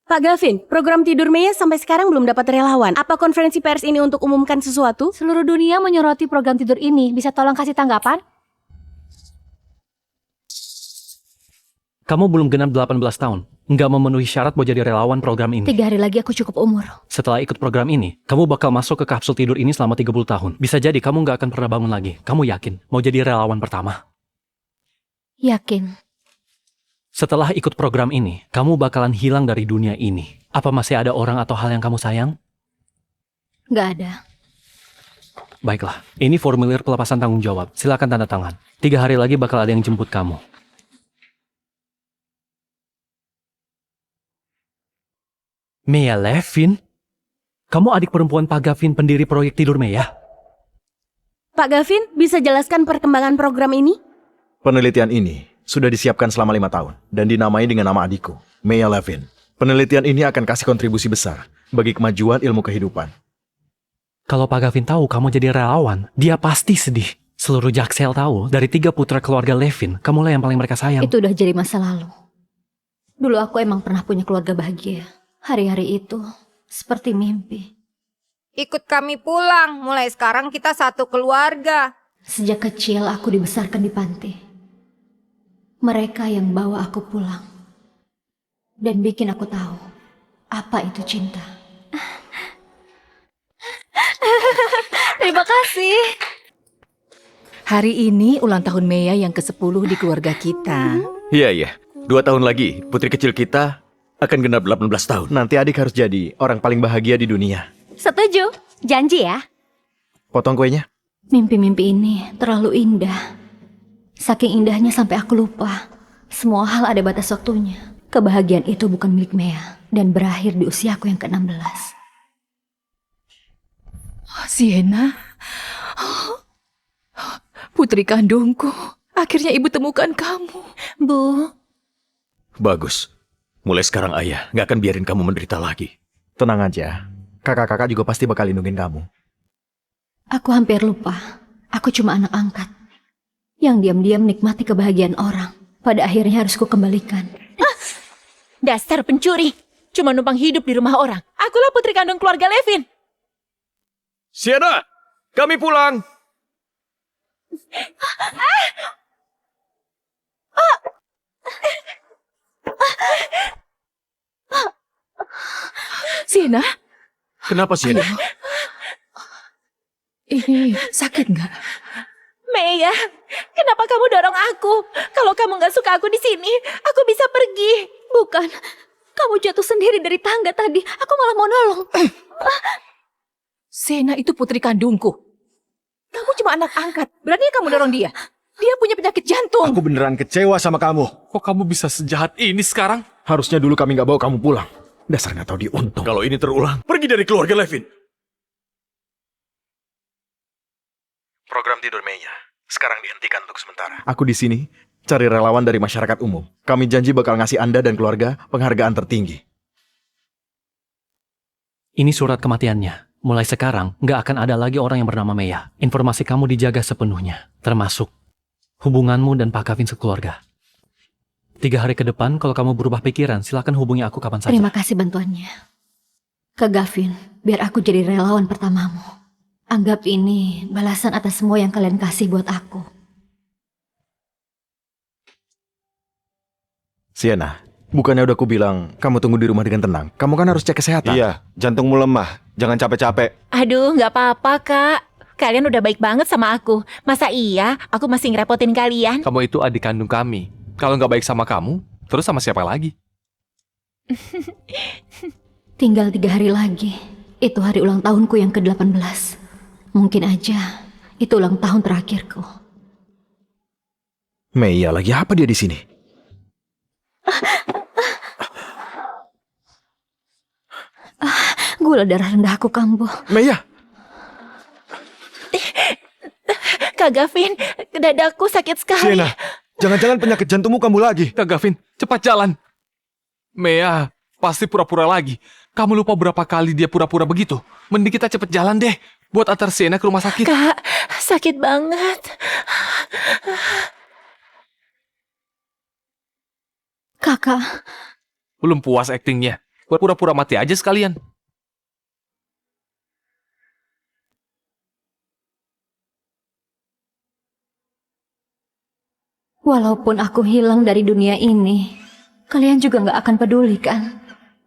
Pak Gavin, program tidur Maya sampai sekarang belum dapat relawan. Apa konferensi pers ini untuk umumkan sesuatu? Seluruh dunia menyoroti program tidur ini. Bisa tolong kasih tanggapan? Kamu belum genap 18 tahun. Nggak memenuhi syarat buat jadi relawan program ini. 3 hari lagi aku cukup umur. Setelah ikut program ini, kamu bakal masuk ke kapsul tidur ini selama 30 tahun. Bisa jadi kamu nggak akan pernah bangun lagi. Kamu yakin mau jadi relawan pertama? Yakin. Setelah ikut program ini, kamu bakalan hilang dari dunia ini. Apa masih ada orang atau hal yang kamu sayang? Gak ada. Baiklah, ini formulir pelepasan tanggung jawab. Silakan tanda tangan. 3 hari lagi bakal ada yang jemput kamu. Maya Levin? Kamu adik perempuan Pak Gavin, pendiri proyek Tidur Maya? Pak Gavin, bisa jelaskan perkembangan program ini? Penelitian ini sudah disiapkan selama 5 tahun dan dinamai dengan nama adikku, Maya Levin. Penelitian ini akan kasih kontribusi besar bagi kemajuan ilmu kehidupan. Kalau Pak Gavin tahu kamu jadi relawan, dia pasti sedih. Seluruh Jaksel tahu, dari 3 putra keluarga Levin, kamulah yang paling mereka sayang. Itu udah jadi masa lalu. Dulu aku emang pernah punya keluarga bahagia. Hari-hari itu seperti mimpi. Ikut kami pulang, mulai sekarang kita satu keluarga. Sejak kecil aku dibesarkan di panti. Mereka yang bawa aku pulang. Dan bikin aku tahu apa itu cinta. Terima kasih. Hari ini ulang tahun Maya yang ke-10 di keluarga kita. Iya. 2 tahun lagi, putri kecil kita akan genap 18 tahun. Nanti adik harus jadi orang paling bahagia di dunia. Setuju. Janji ya. Potong kuenya. Mimpi-mimpi ini terlalu indah. Saking indahnya sampai aku lupa. Semua hal ada batas waktunya. Kebahagiaan itu bukan milik Maya dan berakhir di usiaku yang ke-16. Sienna. Putri kandungku. Akhirnya ibu temukan kamu. Bu, Bagus. Mulai sekarang ayah nggak akan biarin kamu menderita lagi. Tenang aja. Kakak-kakak juga pasti bakal lindungin kamu. aku hampir lupa. Aku cuma anak angkat. Yang diam-diam menikmati kebahagiaan orang. Pada akhirnya harus kukembalikan. Dasar pencuri. Cuma numpang hidup di rumah orang. Akulah putri kandung keluarga Levin. Sienna, kami pulang. Sienna, Kenapa Sienna? ini sakit nggak? Maya, kenapa kamu dorong aku? Kalau kamu nggak suka aku di sini, aku bisa pergi. Bukan, kamu jatuh sendiri dari tangga tadi. Aku malah mau nolong. Sienna itu putri kandungku. Kamu cuma anak angkat. Berani kamu dorong dia? Dia punya penyakit jantung. Aku beneran kecewa sama kamu. Kok kamu bisa sejahat ini sekarang? Harusnya dulu kami nggak bawa kamu pulang. Dasar nggak tahu diuntung. Kalau ini terulang, pergi dari keluarga Levin. Program Tidur Maya sekarang dihentikan untuk sementara. Aku di sini cari relawan dari masyarakat umum. Kami janji bakal ngasih Anda dan keluarga penghargaan tertinggi. Ini surat kematiannya. Mulai sekarang, nggak akan ada lagi orang yang bernama Maya. Informasi kamu dijaga sepenuhnya, termasuk hubunganmu dan Pak Gavin sekeluarga. 3 hari ke depan, kalau kamu berubah pikiran, silakan hubungi aku kapan saja. Terima kasih bantuannya. Ke Gavin, biar aku jadi relawan pertamamu. Anggap ini balasan atas semua yang kalian kasih buat aku. Sienna, bukannya udah aku bilang kamu tunggu di rumah dengan tenang. Kamu kan harus cek kesehatan. Iya, jantungmu lemah. Jangan capek-capek. Aduh, nggak apa-apa, Kak. Kalian udah baik banget sama aku. Masa iya aku masih ngerepotin kalian? Kamu itu adik kandung kami. Kalau nggak baik sama kamu, terus sama siapa lagi? Tinggal 3 hari lagi. Itu hari ulang tahunku yang ke-18. Mungkin aja itu ulang tahun terakhirku. Maya lagi apa dia di sini? Gula darah rendah aku kambuh. Maya, Kak Gavin, dadaku sakit sekali. Sienna, jangan-jangan penyakit jantungmu kambuh lagi. Kak Gavin, cepat jalan. Mea, pasti pura-pura lagi. Kamu lupa berapa kali dia pura-pura begitu. Mending kita cepet jalan deh. Buat antar Sienna ke rumah sakit. Kak, sakit banget. Kakak, Belum puas aktingnya. Buat pura-pura mati aja sekalian. Walaupun aku hilang dari dunia ini, kalian juga nggak akan peduli kan?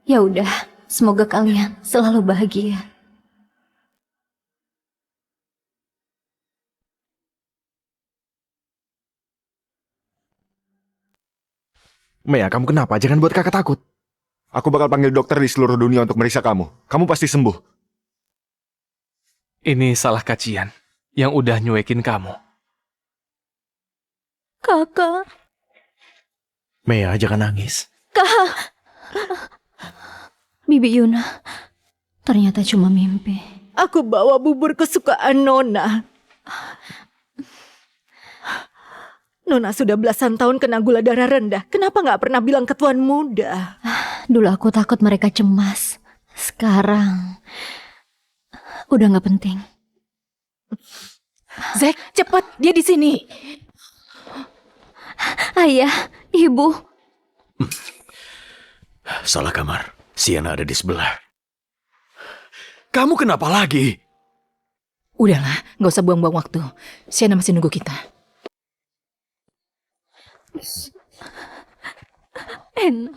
Ya udah, semoga kalian selalu bahagia. Mea, kamu kenapa? Jangan buat kakak takut. Aku bakal panggil dokter di seluruh dunia untuk meriksa kamu. Kamu pasti sembuh. Ini salah Kacian yang udah nyuekin kamu. Kakak. Mea, jangan nangis. Bibi Yuna, ternyata cuma mimpi. Aku bawa bubur kesukaan Nona. Nona sudah belasan tahun kena gula darah rendah. Kenapa nggak pernah bilang ke tuan muda? Dulu aku takut mereka cemas. Sekarang, udah nggak penting. Zack, cepat, dia di sini. Ayah, ibu. Salah kamar. Sienna ada di sebelah. Kamu kenapa lagi? Udahlah, nggak usah buang-buang waktu. Sienna masih nunggu kita. Enak.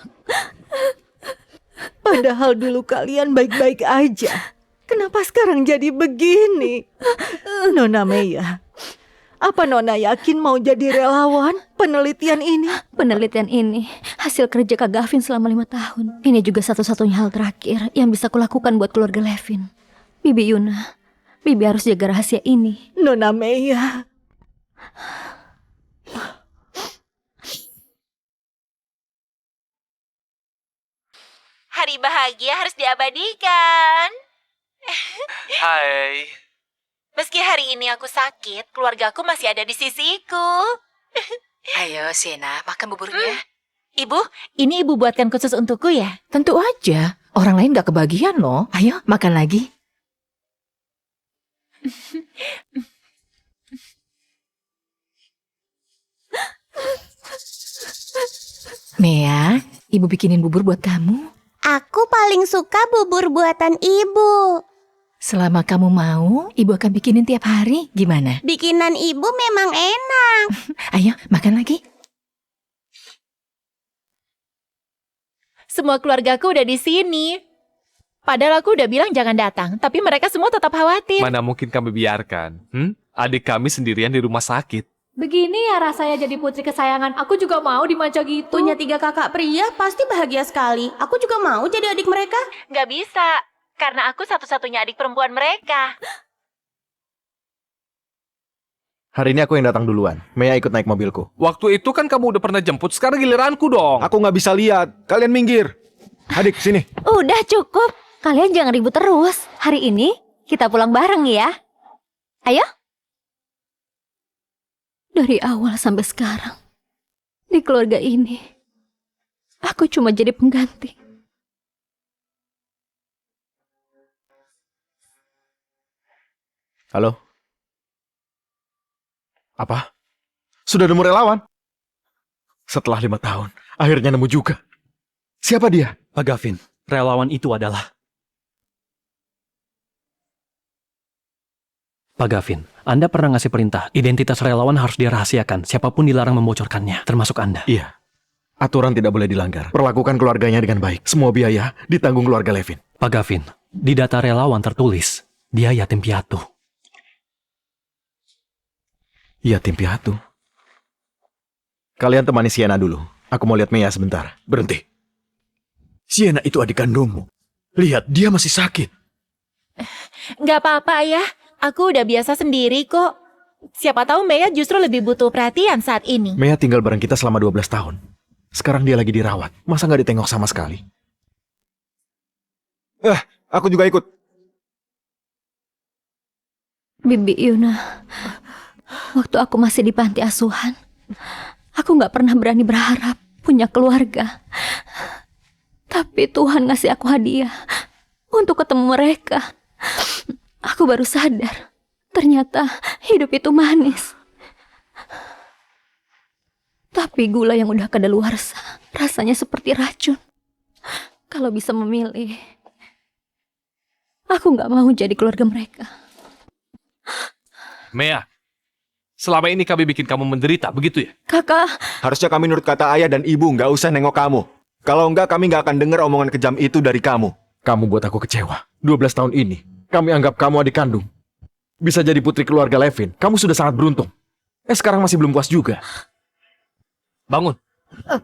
Padahal dulu kalian baik-baik aja. Kenapa sekarang jadi begini? Nona Mea, apa Nona yakin mau jadi relawan penelitian ini? Penelitian ini hasil kerja Kak Gavin selama 5 tahun. Ini juga satu-satunya hal terakhir yang bisa kulakukan buat keluarga Levin. Bibi Yuna, Bibi harus jaga rahasia ini. Nona Mea. Hari bahagia harus diabadikan. Hai. Meski hari ini aku sakit, keluargaku masih ada di sisiku. Ayo Sienna, makan buburnya. Ibu, ini ibu buatkan khusus untukku ya? Tentu aja, orang lain gak kebagian loh. Ayo, makan lagi. Mea, ibu bikinin bubur buat kamu. Aku paling suka bubur buatan ibu. Selama kamu mau, ibu akan bikinin tiap hari. Gimana? Bikinan ibu memang enak. Ayo, makan lagi. Semua keluargaku udah di sini. Padahal aku udah bilang jangan datang, tapi mereka semua tetap khawatir. Mana mungkin kami biarkan? Adik kami sendirian di rumah sakit. Begini ya rasanya jadi putri kesayangan. Aku juga mau dimanja gitu. Punya 3 kakak pria pasti bahagia sekali. Aku juga mau jadi adik mereka. Nggak bisa, karena aku satu-satunya adik perempuan mereka. Hari ini aku yang datang duluan. Mea ikut naik mobilku. Waktu itu kan kamu udah pernah jemput, sekarang giliranku dong. Aku nggak bisa lihat. Kalian minggir. Adik, sini. Udah cukup. Kalian jangan ribut terus. Hari ini kita pulang bareng ya. Ayo. Dari awal sampai sekarang, di keluarga ini, aku cuma jadi pengganti. Halo? Apa? Sudah nemu relawan? Setelah 5 tahun, akhirnya nemu juga. Siapa dia? Pak Gavin, relawan itu adalah... Pak Gavin, Anda pernah ngasih perintah, identitas relawan harus dirahasiakan, siapapun dilarang membocorkannya, termasuk Anda. Iya. Aturan tidak boleh dilanggar. Perlakukan keluarganya dengan baik. Semua biaya ditanggung keluarga Levin. Pak Gavin, di data relawan tertulis, dia yatim piatu. Yatim piatu. Kalian temani Sienna dulu. Aku mau lihat Mea sebentar. Berhenti. Sienna itu adik kandungmu. Lihat, dia masih sakit. Nggak apa-apa ya, aku udah biasa sendiri kok. Siapa tahu Mea justru lebih butuh perhatian saat ini. Mea tinggal bareng kita selama 12 tahun. Sekarang dia lagi dirawat. Masa nggak ditengok sama sekali? Aku juga ikut. Bibi Yuna, waktu aku masih di panti asuhan, aku nggak pernah berani berharap punya keluarga. Tapi Tuhan ngasih aku hadiah untuk ketemu mereka. Aku baru sadar, ternyata hidup itu manis. Tapi gula yang udah kadaluarsa rasanya seperti racun. Kalau bisa memilih, aku nggak mau jadi keluarga mereka. Mea, selama ini kami bikin kamu menderita, begitu ya? Kakak, Harusnya kami nurut kata ayah dan ibu, nggak usah nengok kamu. Kalau enggak, kami nggak akan dengar omongan kejam itu dari kamu. Kamu buat aku kecewa. 12 tahun ini, kami anggap kamu adik kandung. Bisa jadi putri keluarga Levin. Kamu sudah sangat beruntung. Sekarang masih belum puas juga. Bangun.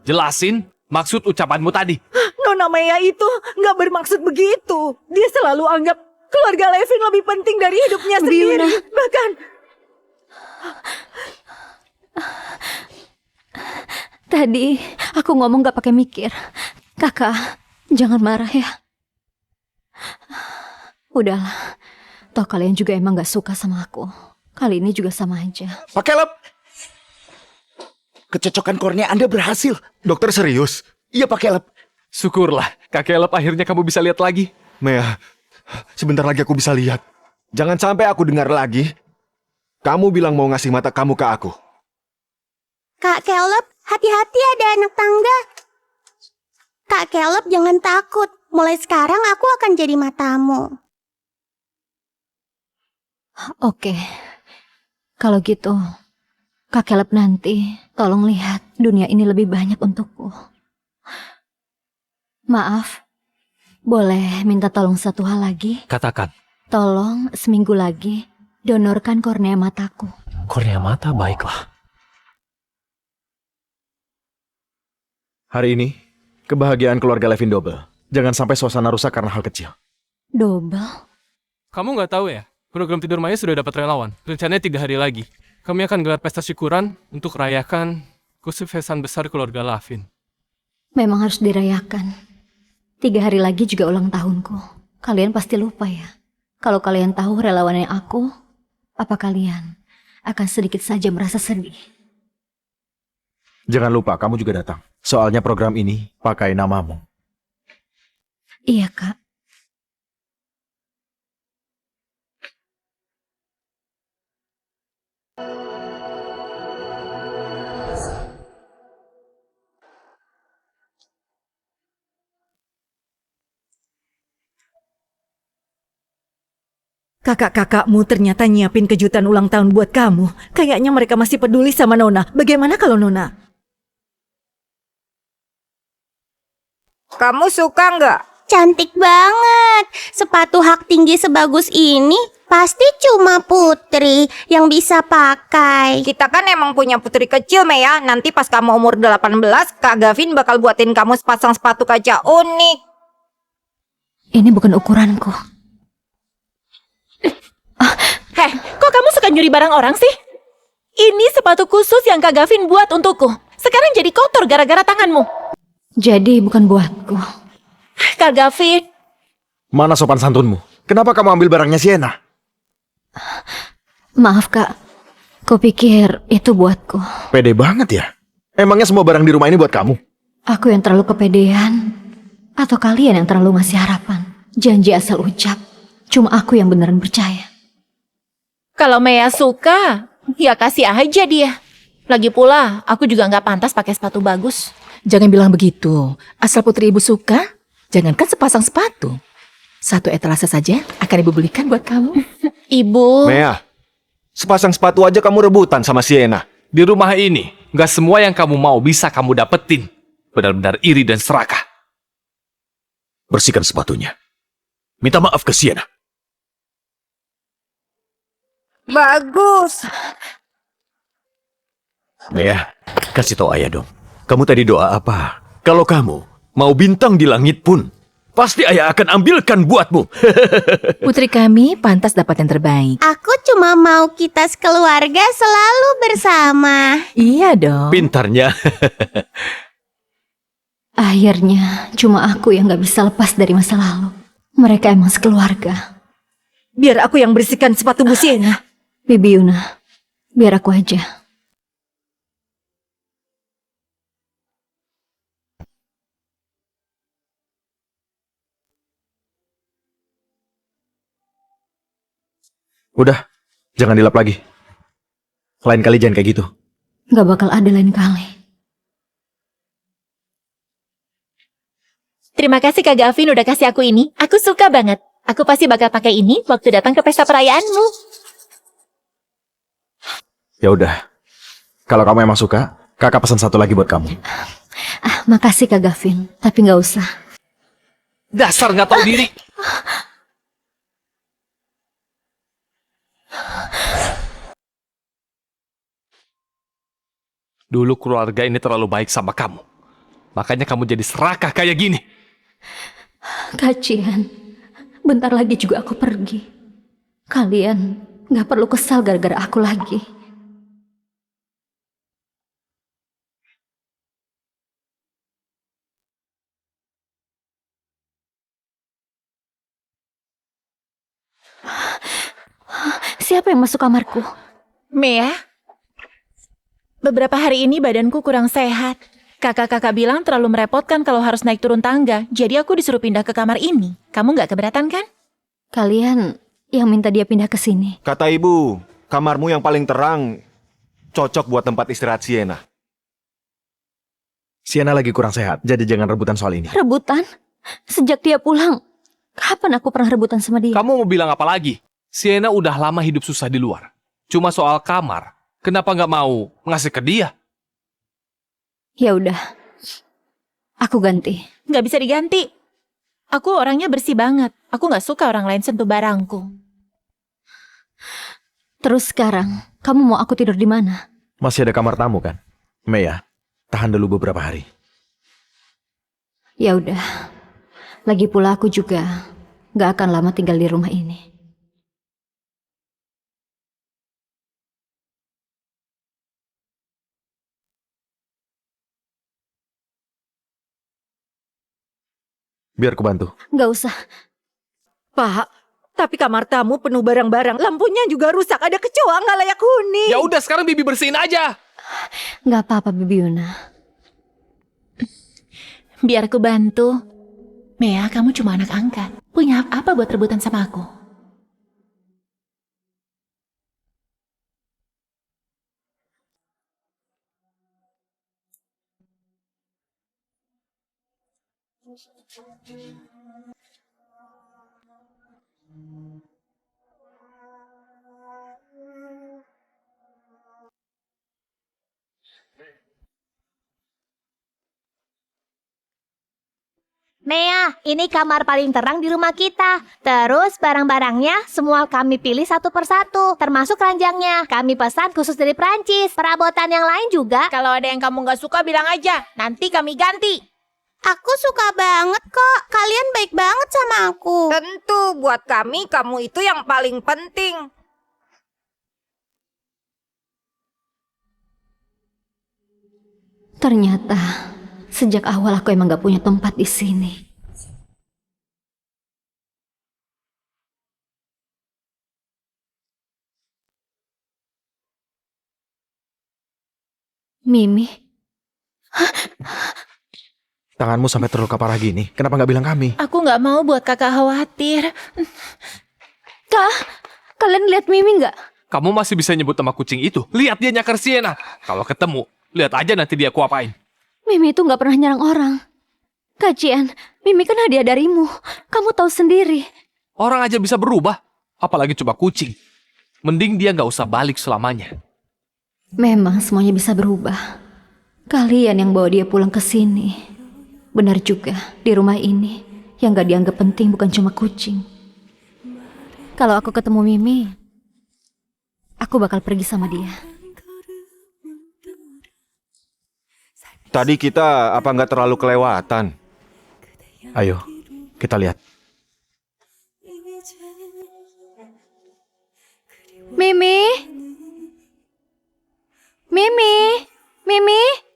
Jelasin maksud ucapanmu tadi. Nona Maya itu nggak bermaksud begitu. Dia selalu anggap keluarga Levin lebih penting dari hidupnya sendiri. Bahkan tadi aku ngomong gak pakai mikir. Kakak, jangan marah ya. Udahlah, toh kalian juga emang gak suka sama aku. Kali ini juga sama aja. Pak Caleb! Kecocokan kornea Anda berhasil. Dokter serius? Iya, Pak Caleb. Syukurlah, Kak Caleb akhirnya kamu bisa lihat lagi. Mea, sebentar lagi aku bisa lihat. Jangan sampai aku dengar lagi. Kamu bilang mau ngasih mata kamu ke aku. Kak Caleb, hati-hati ada anak tangga. Kak Caleb, jangan takut. Mulai sekarang aku akan jadi matamu. Oke, kalau gitu, Kak Caleb nanti tolong lihat dunia ini lebih banyak untukku. Maaf, boleh minta tolong satu hal lagi? Katakan. Tolong seminggu lagi donorkan kornea mataku. Kornea mata, baiklah. Hari ini, kebahagiaan keluarga Levin double. Jangan sampai suasana rusak karena hal kecil. Double? Kamu nggak tahu ya, program Tidur Maya sudah dapat relawan. Rencananya 3 hari lagi. Kami akan gelar pesta syukuran untuk rayakan kesuksesan besar keluarga Levin. Memang harus dirayakan. 3 hari lagi juga ulang tahunku. Kalian pasti lupa ya. Kalau kalian tahu relawannya aku, apa kalian akan sedikit saja merasa sedih? Jangan lupa, kamu juga datang. Soalnya program ini pakai namamu. Iya, Kak. kakak-kakakmu ternyata nyiapin kejutan ulang tahun buat kamu. Kayaknya mereka masih peduli sama Nona. Bagaimana kalau Nona? Kamu suka nggak? Cantik banget. Sepatu hak tinggi sebagus ini pasti cuma Putri yang bisa pakai. Kita kan emang punya putri kecil, Mea. Nanti pas kamu umur 18, Kak Gavin bakal buatin kamu sepasang sepatu kaca unik. Ini bukan ukuranku. Heh, kok kamu suka nyuri barang orang sih? Ini sepatu khusus yang Kak Gavin buat untukku. Sekarang jadi kotor gara-gara tanganmu. Jadi bukan buatku. Kak Gavin. Mana sopan santunmu? Kenapa kamu ambil barangnya Sienna? Maaf, Kak. Kupikir itu buatku. Pede banget ya. Emangnya semua barang di rumah ini buat kamu? Aku yang terlalu kepedean? Atau kalian yang terlalu ngasih harapan? Janji asal ucap. Cuma aku yang beneran percaya. Kalau Mea suka, ya kasih aja dia. Lagi pula, aku juga nggak pantas pakai sepatu bagus. Jangan bilang begitu. Asal putri ibu suka, jangankan sepasang sepatu. Satu etalase saja akan ibu belikan buat kamu. Ibu. Mea, sepasang sepatu aja kamu rebutan sama Sienna. Di rumah ini, nggak semua yang kamu mau bisa kamu dapetin. Benar-benar iri dan serakah. Bersihkan sepatunya. Minta maaf ke Sienna. Bagus. Mea, kasih tahu ayah dong. Kamu tadi doa apa? Kalau kamu mau bintang di langit pun, pasti ayah akan ambilkan buatmu. Putri kami pantas dapat yang terbaik. Aku cuma mau kita sekeluarga selalu bersama. Iya dong. Pintarnya. Akhirnya, cuma aku yang gak bisa lepas dari masa lalu. Mereka emang sekeluarga. Biar aku yang bersihkan sepatu Bu Sienna. Bibi Yuna, biar aku aja. Udah, jangan dilap lagi. Lain kali jangan kayak gitu. Gak bakal ada lain kali. Terima kasih Kak Gavin udah kasih aku ini. Aku suka banget. Aku pasti bakal pakai ini waktu datang ke pesta perayaanmu. Ya udah. Kalau kamu emang suka, kakak pesan satu lagi buat kamu. Makasih Kak Gavin, tapi nggak usah. Dasar nggak tahu diri. Dulu keluarga ini terlalu baik sama kamu. Makanya kamu jadi serakah kayak gini. Kacian, bentar lagi juga aku pergi. Kalian nggak perlu kesal gara-gara aku lagi. Siapa yang masuk kamarku? Mea, beberapa hari ini badanku kurang sehat. Kakak-kakak bilang terlalu merepotkan kalau harus naik turun tangga. Jadi aku disuruh pindah ke kamar ini. Kamu nggak keberatan kan? Kalian yang minta dia pindah ke sini. Kata ibu, kamarmu yang paling terang cocok buat tempat istirahat Sienna. Sienna lagi kurang sehat, jadi jangan rebutan soal ini. Rebutan? Sejak dia pulang, kapan aku pernah rebutan sama dia? Kamu mau bilang apa lagi? Sienna udah lama hidup susah di luar. Cuma soal kamar, kenapa nggak mau ngasih ke dia? Ya udah, aku ganti. Nggak bisa diganti. Aku orangnya bersih banget. Aku nggak suka orang lain sentuh barangku. Terus sekarang, kamu mau aku tidur di mana? Masih ada kamar tamu kan? Mea, tahan dulu beberapa hari. Ya udah, lagi pula aku juga nggak akan lama tinggal di rumah ini. Biar aku bantu. Nggak usah. Pak, tapi kamar tamu penuh barang-barang. Lampunya juga rusak. Ada kecoa nggak layak huni. Ya udah sekarang Bibi bersihin aja. Nggak apa-apa, Bibi Yuna. Biar aku bantu. Mea, kamu cuma anak angkat. Punya hak apa buat rebutan sama aku? Mea, ini kamar paling terang di rumah kita. Terus barang-barangnya semua kami pilih satu persatu, termasuk ranjangnya. Kami pesan khusus dari Prancis. Perabotan yang lain juga. Kalau ada yang kamu nggak suka bilang aja. Nanti kami ganti. Aku suka banget kok. Kalian baik banget sama aku. Tentu, buat kami, kamu itu yang paling penting. Ternyata sejak awal aku emang gak punya tempat di sini. Mimi, Tanganmu sampai terluka parah gini. Kenapa nggak bilang kami? Aku nggak mau buat kakak khawatir. Kak, kalian lihat Mimi nggak? Kamu masih bisa nyebut nama kucing itu. Lihat dia nyakar Sienna. Kalau ketemu, lihat aja nanti dia aku apain. Mimi itu nggak pernah nyerang orang. Kacian, Mimi kan hadiah darimu. Kamu tahu sendiri. Orang aja bisa berubah. Apalagi coba kucing. Mending dia nggak usah balik selamanya. Memang semuanya bisa berubah. Kalian yang bawa dia pulang ke sini. Benar juga, di rumah ini yang gak dianggap penting bukan cuma kucing. Kalau aku ketemu Mimi, aku bakal pergi sama dia. Tadi kita apa nggak terlalu kelewatan? Ayo, kita lihat. Mimi? Mimi? Mimi?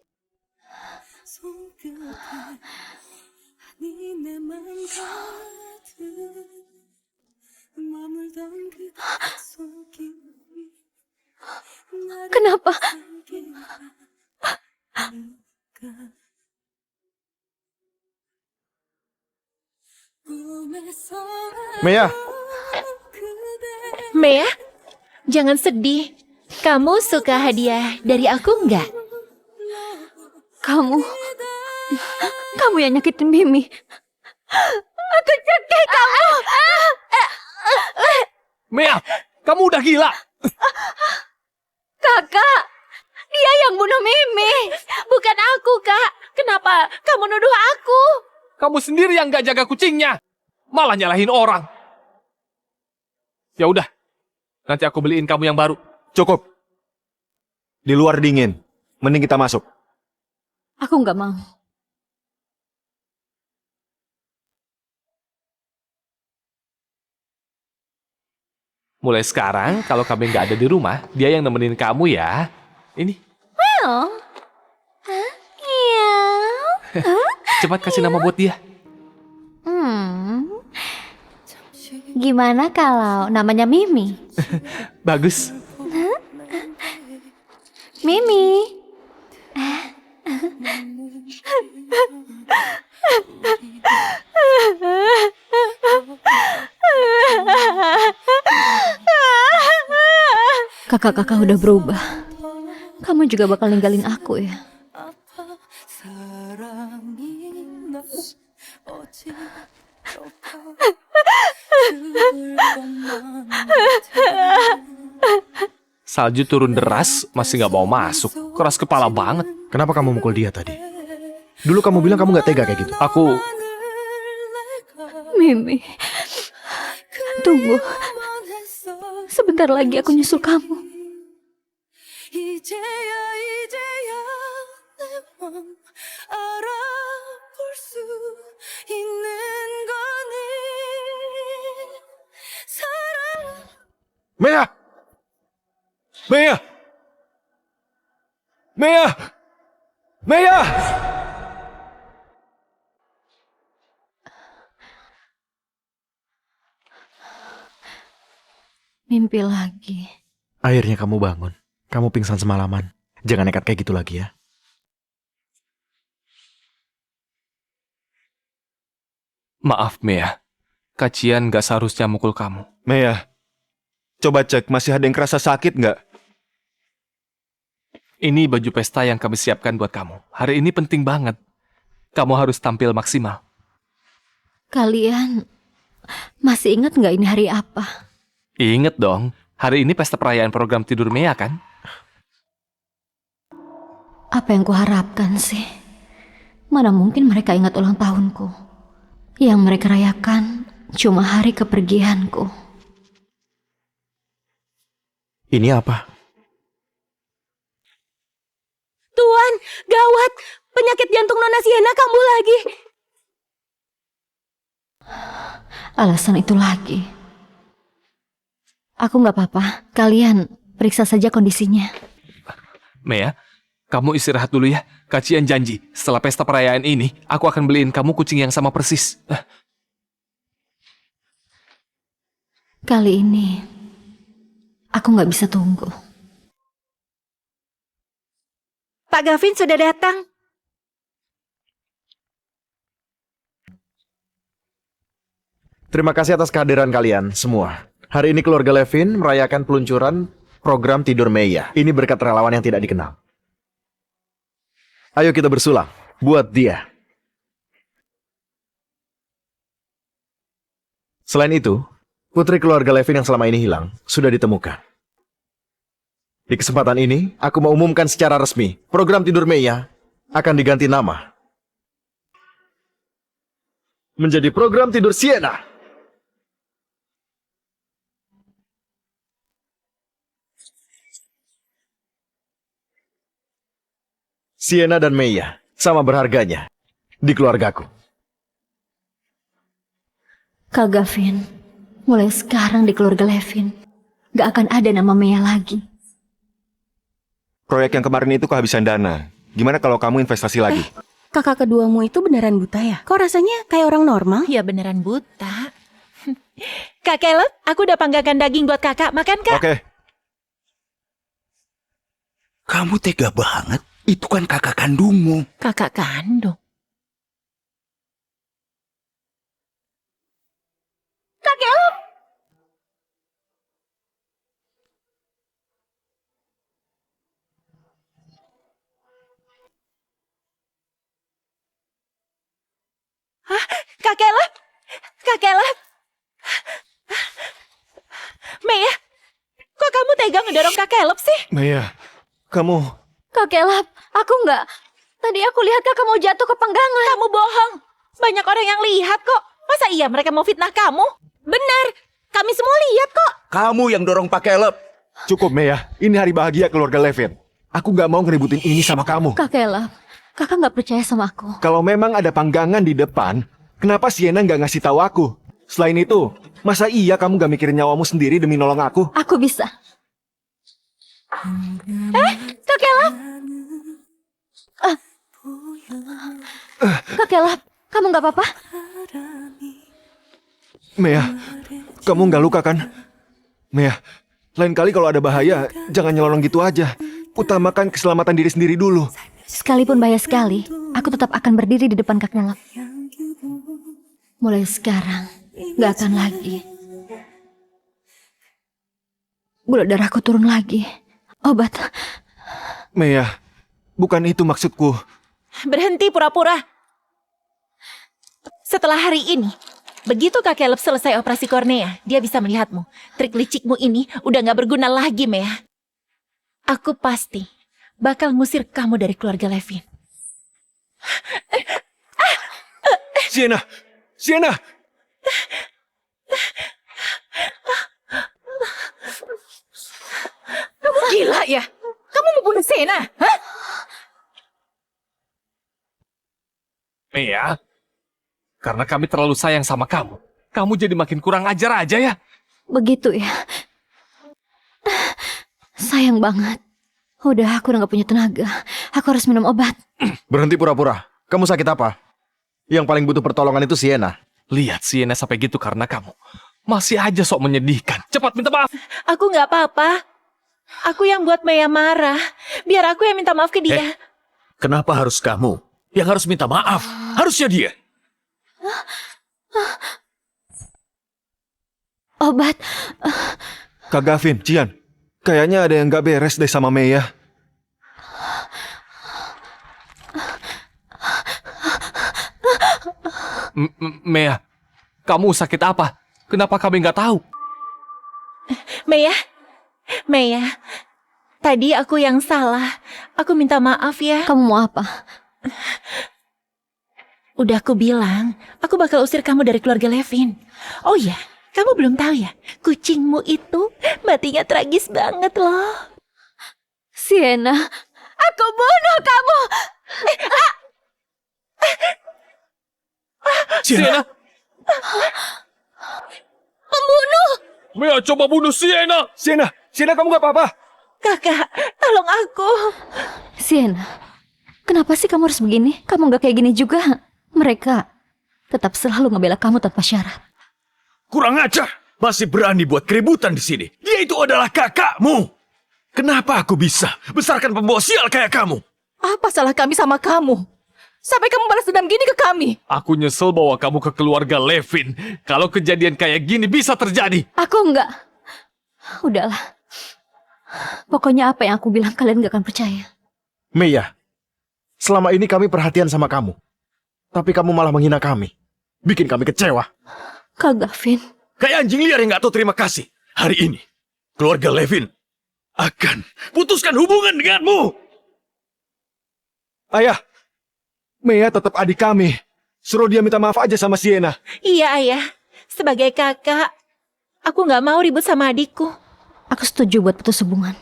Kenapa? Mea, Mea, jangan sedih. Kamu suka hadiah dari aku nggak? Kamu yang nyakitin Mimi. Aku cekik kamu. Mea, kamu udah gila. Kakak, dia yang bunuh Mimi. Bukan aku, Kak. Kenapa kamu nuduh aku? Kamu sendiri yang gak jaga kucingnya. Malah nyalahin orang. Ya udah, nanti aku beliin kamu yang baru. Cukup. Di luar dingin. Mending kita masuk. Aku nggak mau. Mulai sekarang, kalau kamu nggak ada di rumah, dia yang nemenin kamu ya. Ini, Oh. Hah? Iya. cepat kasih nama buat dia. Gimana kalau namanya Mimi? Bagus. Mimi. Kakak-kakak udah berubah. Kamu juga bakal ninggalin aku ya? Salju turun deras, masih nggak mau masuk. Keras kepala banget. Kenapa kamu mukul dia tadi? Dulu kamu bilang kamu nggak tega kayak gitu. Aku Mimi. Tunggu. Sebentar lagi aku nyusul kamu. Mea! Mea! Mea! Mea! Mimpi lagi. Akhirnya kamu bangun. Kamu pingsan semalaman. Jangan nekat kayak gitu lagi ya. maaf Mea. Kacian gak seharusnya mukul kamu. Mea, coba cek masih ada yang kerasa sakit nggak? Ini baju pesta yang kami siapkan buat kamu. Hari ini penting banget. Kamu harus tampil maksimal. Kalian masih ingat nggak ini hari apa? Ingat dong, hari ini pesta perayaan program tidur Mea kan? Apa yang kuharapkan sih? Mana mungkin mereka ingat ulang tahunku. Yang mereka rayakan cuma hari kepergianku. Ini apa? Tuan, gawat! Penyakit jantung Nona Sienna kambuh lagi. Alasan itu lagi. Aku nggak apa-apa. Kalian periksa saja kondisinya. Mea, kamu istirahat dulu ya. Kacian janji, setelah pesta perayaan ini, aku akan beliin kamu kucing yang sama persis. Kali ini, aku nggak bisa tunggu. Pak Gavin sudah datang. Terima kasih atas kehadiran kalian semua. Hari ini keluarga Levin merayakan peluncuran program Tidur Mea. Ini berkat relawan yang tidak dikenal. Ayo kita bersulang buat dia. Selain itu, putri keluarga Levin yang selama ini hilang sudah ditemukan. Di kesempatan ini, aku mau umumkan secara resmi, program Tidur Mea akan diganti nama menjadi program Tidur Sienna. Sienna dan Mea sama berharganya di keluargaku. Kak Gavin, mulai sekarang di keluarga Levin, gak akan ada nama Mea lagi. Proyek yang kemarin itu kehabisan dana. Gimana kalau kamu investasi lagi? Kakak keduamu itu beneran buta ya? Kok rasanya kayak orang normal? Ya beneran buta. Kak Caleb, aku udah panggang daging buat kakak. Makan, Kak. Oke. Kamu tega banget. Itu kan kakak kandungmu. Kakak kandung? Kak Caleb! Kak Kak Caleb! Kak Caleb! Maya, kok kamu tega ngedorong Kak Caleb sih? Maya, kamu... Kak Caleb, aku nggak. Tadi aku lihat kakak mau jatuh ke penggangan. Kamu bohong. Banyak orang yang lihat kok. Masa iya mereka mau fitnah kamu? Benar, kami semua lihat kok. Kamu yang dorong Pak Caleb. Cukup, Maya. Ini hari bahagia keluarga Levin. Aku nggak mau ngeributin ini sama kamu. Kak Caleb, kakak nggak percaya sama aku. Kalau memang ada panggangan di depan, kenapa Sienna nggak ngasih tahu aku? Selain itu, masa iya kamu nggak mikirin nyawamu sendiri demi nolong aku? Aku bisa. Kak Caleb! Kak Caleb, kamu nggak apa-apa? Maya, kamu nggak luka kan? Maya, lain kali kalau ada bahaya, jangan nyelonong gitu aja. Utamakan keselamatan diri sendiri dulu. Sekalipun bahaya sekali, aku tetap akan berdiri di depan Kak Caleb. Mulai sekarang, nggak akan lagi. Gula darahku turun lagi. Obat. Maya, bukan itu maksudku. Berhenti pura-pura. Setelah hari ini, begitu Kak Caleb selesai operasi kornea, dia bisa melihatmu. Trik licikmu ini udah gak berguna lagi, Mea. Aku pasti bakal ngusir kamu dari keluarga Levin. Sienna! Sienna! Kamu gila ya? Kamu mau bunuh Sienna? Hah? Mea, karena kami terlalu sayang sama kamu, kamu jadi makin kurang ajar aja ya. Begitu ya. Sayang banget. Udah, aku udah gak punya tenaga. Aku harus minum obat. Berhenti pura-pura. Kamu sakit apa? Yang paling butuh pertolongan itu Sienna. Lihat Sienna sampai gitu karena kamu. Masih aja sok menyedihkan. Cepat minta maaf. Aku gak apa-apa. Aku yang buat Mea marah. Biar aku yang minta maaf ke dia. Kenapa harus kamu yang harus minta maaf? Harusnya dia. Obat. Kak Gavin, Cian, kayaknya ada yang gak beres deh sama Maya. Mea, kamu sakit apa? Kenapa kami nggak tahu? Mea, tadi aku yang salah. Aku minta maaf ya. Kamu mau apa? Udah aku bilang, aku bakal usir kamu dari keluarga Levin. Oh ya, kamu belum tahu ya, kucingmu itu matinya tragis banget loh. Sienna, aku bunuh kamu. Sienna! Pembunuh! Mea coba bunuh Sienna! Sienna, kamu gak apa-apa? Kakak, tolong aku. Sienna, kenapa sih kamu harus begini? Kamu gak kayak gini juga. Mereka tetap selalu ngebela kamu tanpa syarat. Kurang ajar. Masih berani buat keributan di sini. Dia itu adalah kakakmu. Kenapa aku bisa besarkan pembawa sial kayak kamu? Apa salah kami sama kamu? Sampai kamu balas dendam gini ke kami. Aku nyesel bawa kamu ke keluarga Levin. Kalau kejadian kayak gini bisa terjadi. Aku enggak. Udahlah. Pokoknya apa yang aku bilang kalian gak akan percaya. Maya, selama ini kami perhatian sama kamu. Tapi kamu malah menghina kami. Bikin kami kecewa. Kak Gavin. Kayak anjing liar yang gak tahu terima kasih. Hari ini, keluarga Levin akan putuskan hubungan denganmu. Ayah, Maya tetap adik kami. Suruh dia minta maaf aja sama Sienna. Iya, Ayah. Sebagai kakak, aku gak mau ribut sama adikku. Aku setuju buat putus hubungan.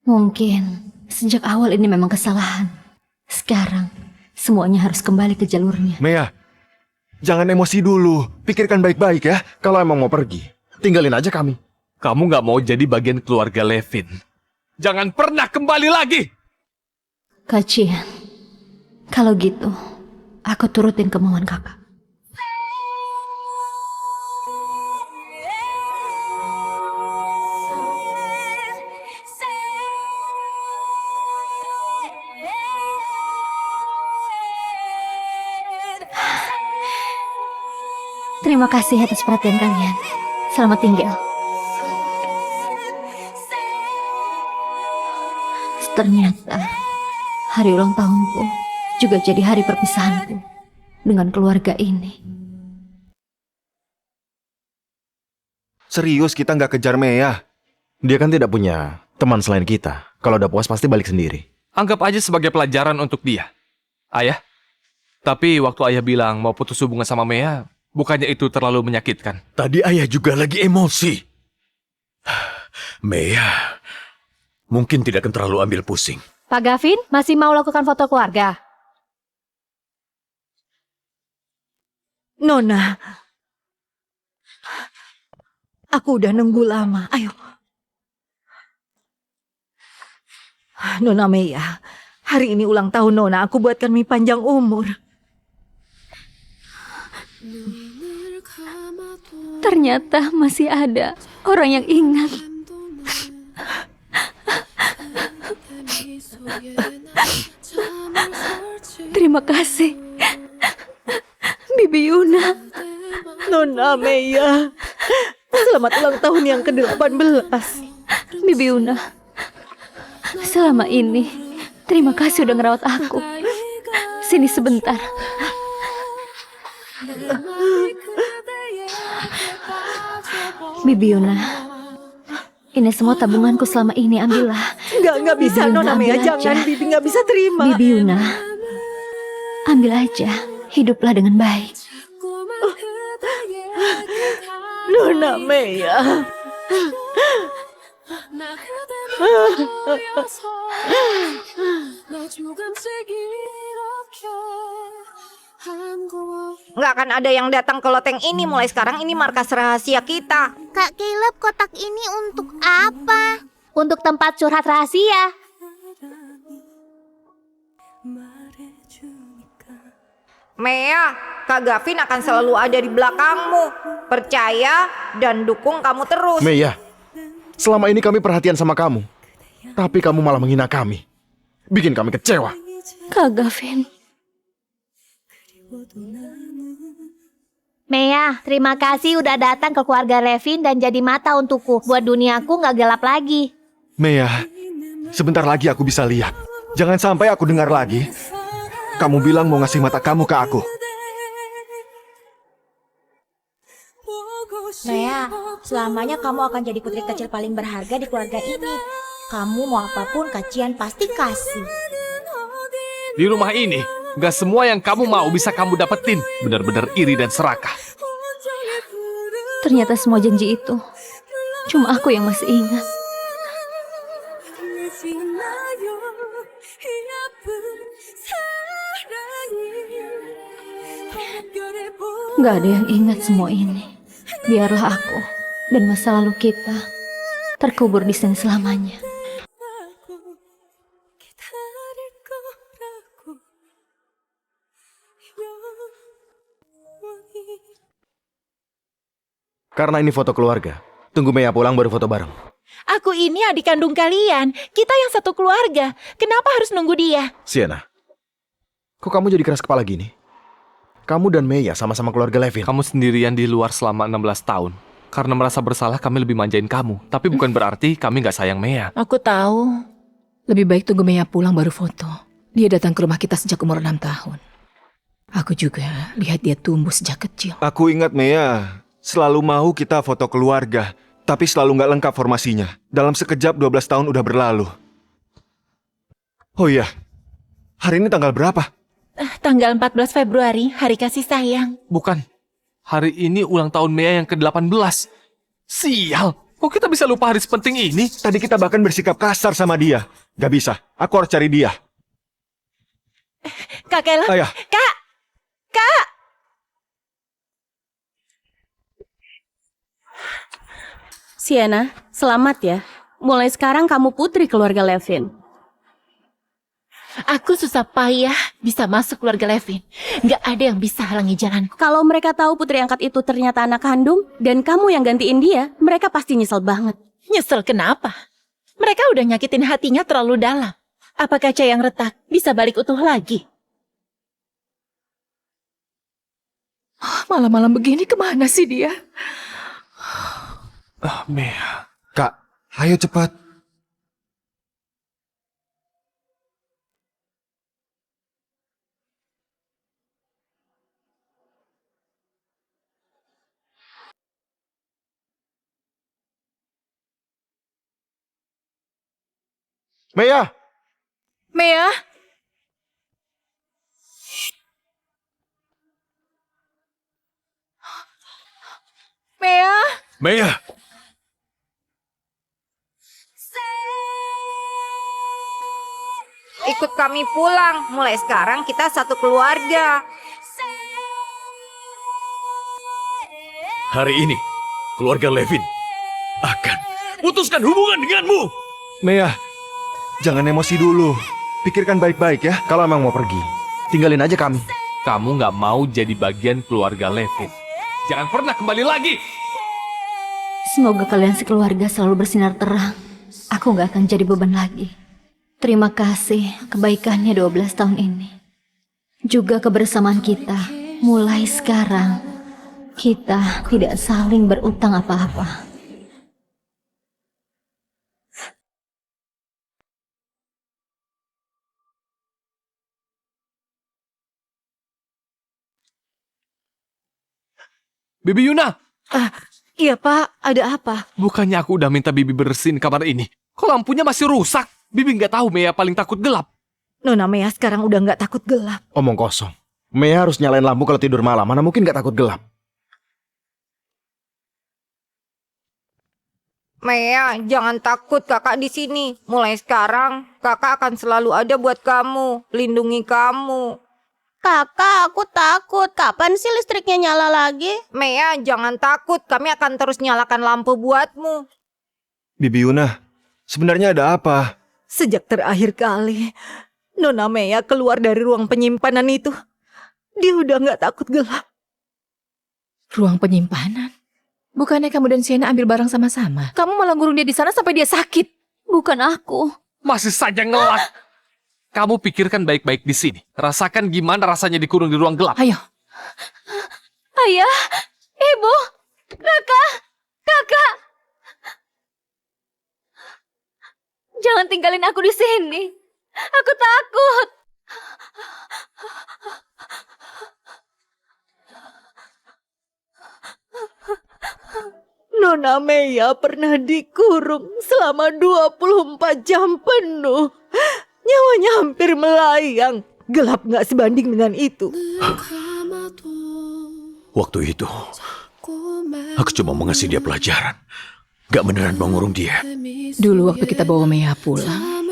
Mungkin sejak awal ini memang kesalahan. Sekarang, semuanya harus kembali ke jalurnya. Maya, jangan emosi dulu. Pikirkan baik-baik ya. Kalau emang mau pergi, tinggalin aja kami. Kamu nggak mau jadi bagian keluarga Levin. Jangan pernah kembali lagi. Kak Cian, kalau gitu, aku turutin kemauan kakak. Terima kasih atas perhatian kalian. Selamat tinggal. Ternyata hari ulang tahunku juga jadi hari perpisahanku dengan keluarga ini. Serius kita nggak kejar Mea? Dia kan tidak punya teman selain kita. Kalau udah puas pasti balik sendiri. Anggap aja sebagai pelajaran untuk dia. Ayah, tapi waktu ayah bilang mau putus hubungan sama Mea, bukannya itu terlalu menyakitkan? Tadi ayah juga lagi emosi. Mea, mungkin tidak akan terlalu ambil pusing. Pak Gavin, masih mau lakukan foto keluarga? Nona, aku udah nunggu lama. Ayo. Nona Meya, hari ini ulang tahun Nona. Aku buatkan mie panjang umur. Ternyata masih ada orang yang ingat. Terima kasih, Bibi Yuna. Nona Meya, selamat ulang tahun yang ke-18. Bibi Yuna, selama ini terima kasih udah ngerawat aku. Sini sebentar. Bibi Yuna, ini semua tabunganku selama ini, ambillah. Nggak bisa Bibi Yuna, Nona Meya, ambil jangan. aja. Bibi nggak bisa terima. Bibi Yuna, ambil aja. Hiduplah dengan baik. Nona Meya. Nggak akan ada yang datang ke loteng ini. Mulai sekarang ini markas rahasia kita. Kak Caleb, kotak ini untuk apa? Untuk tempat curhat rahasia. Mea, Kak Gavin akan selalu ada di belakangmu. Percaya dan dukung kamu terus. Meya, selama ini kami perhatian sama kamu. Tapi kamu malah menghina kami. Bikin kami kecewa. Kak Gavin. Mea, terima kasih udah datang ke keluarga Levin dan jadi mata untukku. Buat duniaku nggak gelap lagi. Mea, sebentar lagi aku bisa lihat. Jangan sampai aku dengar lagi kamu bilang mau ngasih mata kamu ke aku. Mea, selamanya kamu akan jadi putri kecil paling berharga di keluarga ini. Kamu mau apapun Kacian pasti kasih. Di rumah ini, gak semua yang kamu mau bisa kamu dapetin. Benar-benar iri dan serakah. Ternyata semua janji itu cuma aku yang masih ingat. Gak ada yang ingat semua ini. Biarlah aku dan masa lalu kita terkubur di sini selamanya. Karena ini foto keluarga. Tunggu Mea pulang baru foto bareng. Aku ini adik kandung kalian. Kita yang satu keluarga. Kenapa harus nunggu dia? Sienna, kok kamu jadi keras kepala gini? Kamu dan Mea sama-sama keluarga Levin. Kamu sendirian di luar selama 16 tahun. Karena merasa bersalah kami lebih manjain kamu. Tapi bukan berarti kami gak sayang Mea. Aku tahu. Lebih baik tunggu Mea pulang baru foto. Dia datang ke rumah kita sejak umur 6 tahun. Aku juga lihat dia tumbuh sejak kecil. Aku ingat Mea selalu mau kita foto keluarga, tapi selalu nggak lengkap formasinya. Dalam sekejap 12 tahun udah berlalu. Oh iya, hari ini tanggal berapa? Tanggal 14 Februari, hari kasih sayang. Bukan. Hari ini ulang tahun Mea yang ke-18. Sial, kok kita bisa lupa hari sepenting ini? Tadi kita bahkan bersikap kasar sama dia. Gak bisa, aku harus cari dia. Kak Caleb, Ayah. Kak! Kak! Sienna, selamat ya. Mulai sekarang kamu putri keluarga Levin. Aku susah payah bisa masuk keluarga Levin. Gak ada yang bisa halangi jalanku. Kalau mereka tahu putri angkat itu ternyata anak kandung dan kamu yang gantiin dia, mereka pasti nyesel banget. Nyesel kenapa? Mereka udah nyakitin hatinya terlalu dalam. Apa kaca yang retak bisa balik utuh lagi? Malam-malam begini kemana sih dia? Mea. Kak, ayo cepat. Mea! Mea? Mea? Mea! Ikut kami pulang. Mulai sekarang kita satu keluarga. Hari ini, keluarga Levin akan putuskan hubungan denganmu. Mea, jangan emosi dulu. Pikirkan baik-baik ya. Kalau emang mau pergi, tinggalin aja kami. Kamu nggak mau jadi bagian keluarga Levin. Jangan pernah kembali lagi. Semoga kalian sekeluarga selalu bersinar terang. Aku nggak akan jadi beban lagi. Terima kasih kebaikannya 12 tahun ini. Juga kebersamaan kita. Mulai sekarang, kita tidak saling berutang apa-apa. Bibi Yuna, Iya Pak, ada apa? bukannya aku udah minta Bibi bersihin kamar ini? Kok lampunya masih rusak? Bibi nggak tahu Mea paling takut gelap. Nona Mea sekarang udah nggak takut gelap. Omong kosong. Mea harus nyalain lampu kalau tidur malam. Mana mungkin nggak takut gelap? Mea, jangan takut kakak di sini. Mulai sekarang, kakak akan selalu ada buat kamu, lindungi kamu. Kakak, aku takut. Kapan sih listriknya nyala lagi? Mea, jangan takut. Kami akan terus nyalakan lampu buatmu. Bibi Yuna, sebenarnya ada apa? Sejak terakhir kali Nona Mea keluar dari ruang penyimpanan itu, dia udah nggak takut gelap. Ruang penyimpanan? Bukannya kamu dan Sienna ambil barang sama-sama? Kamu malah ngurung dia di sana sampai dia sakit. Bukan aku. Masih saja ngelak. Kamu pikirkan baik-baik di sini. Rasakan gimana rasanya dikurung di ruang gelap. Ayo. Ayah, ibu, kakak. Jangan tinggalin aku di sini. Aku takut. Nona Mea pernah dikurung selama 24 jam penuh. Nyawanya hampir melayang. Gelap nggak sebanding dengan itu. Waktu itu, aku cuma mau ngasih dia pelajaran. Gak beneran mau ngurung dia. Dulu waktu kita bawa Mea pulang,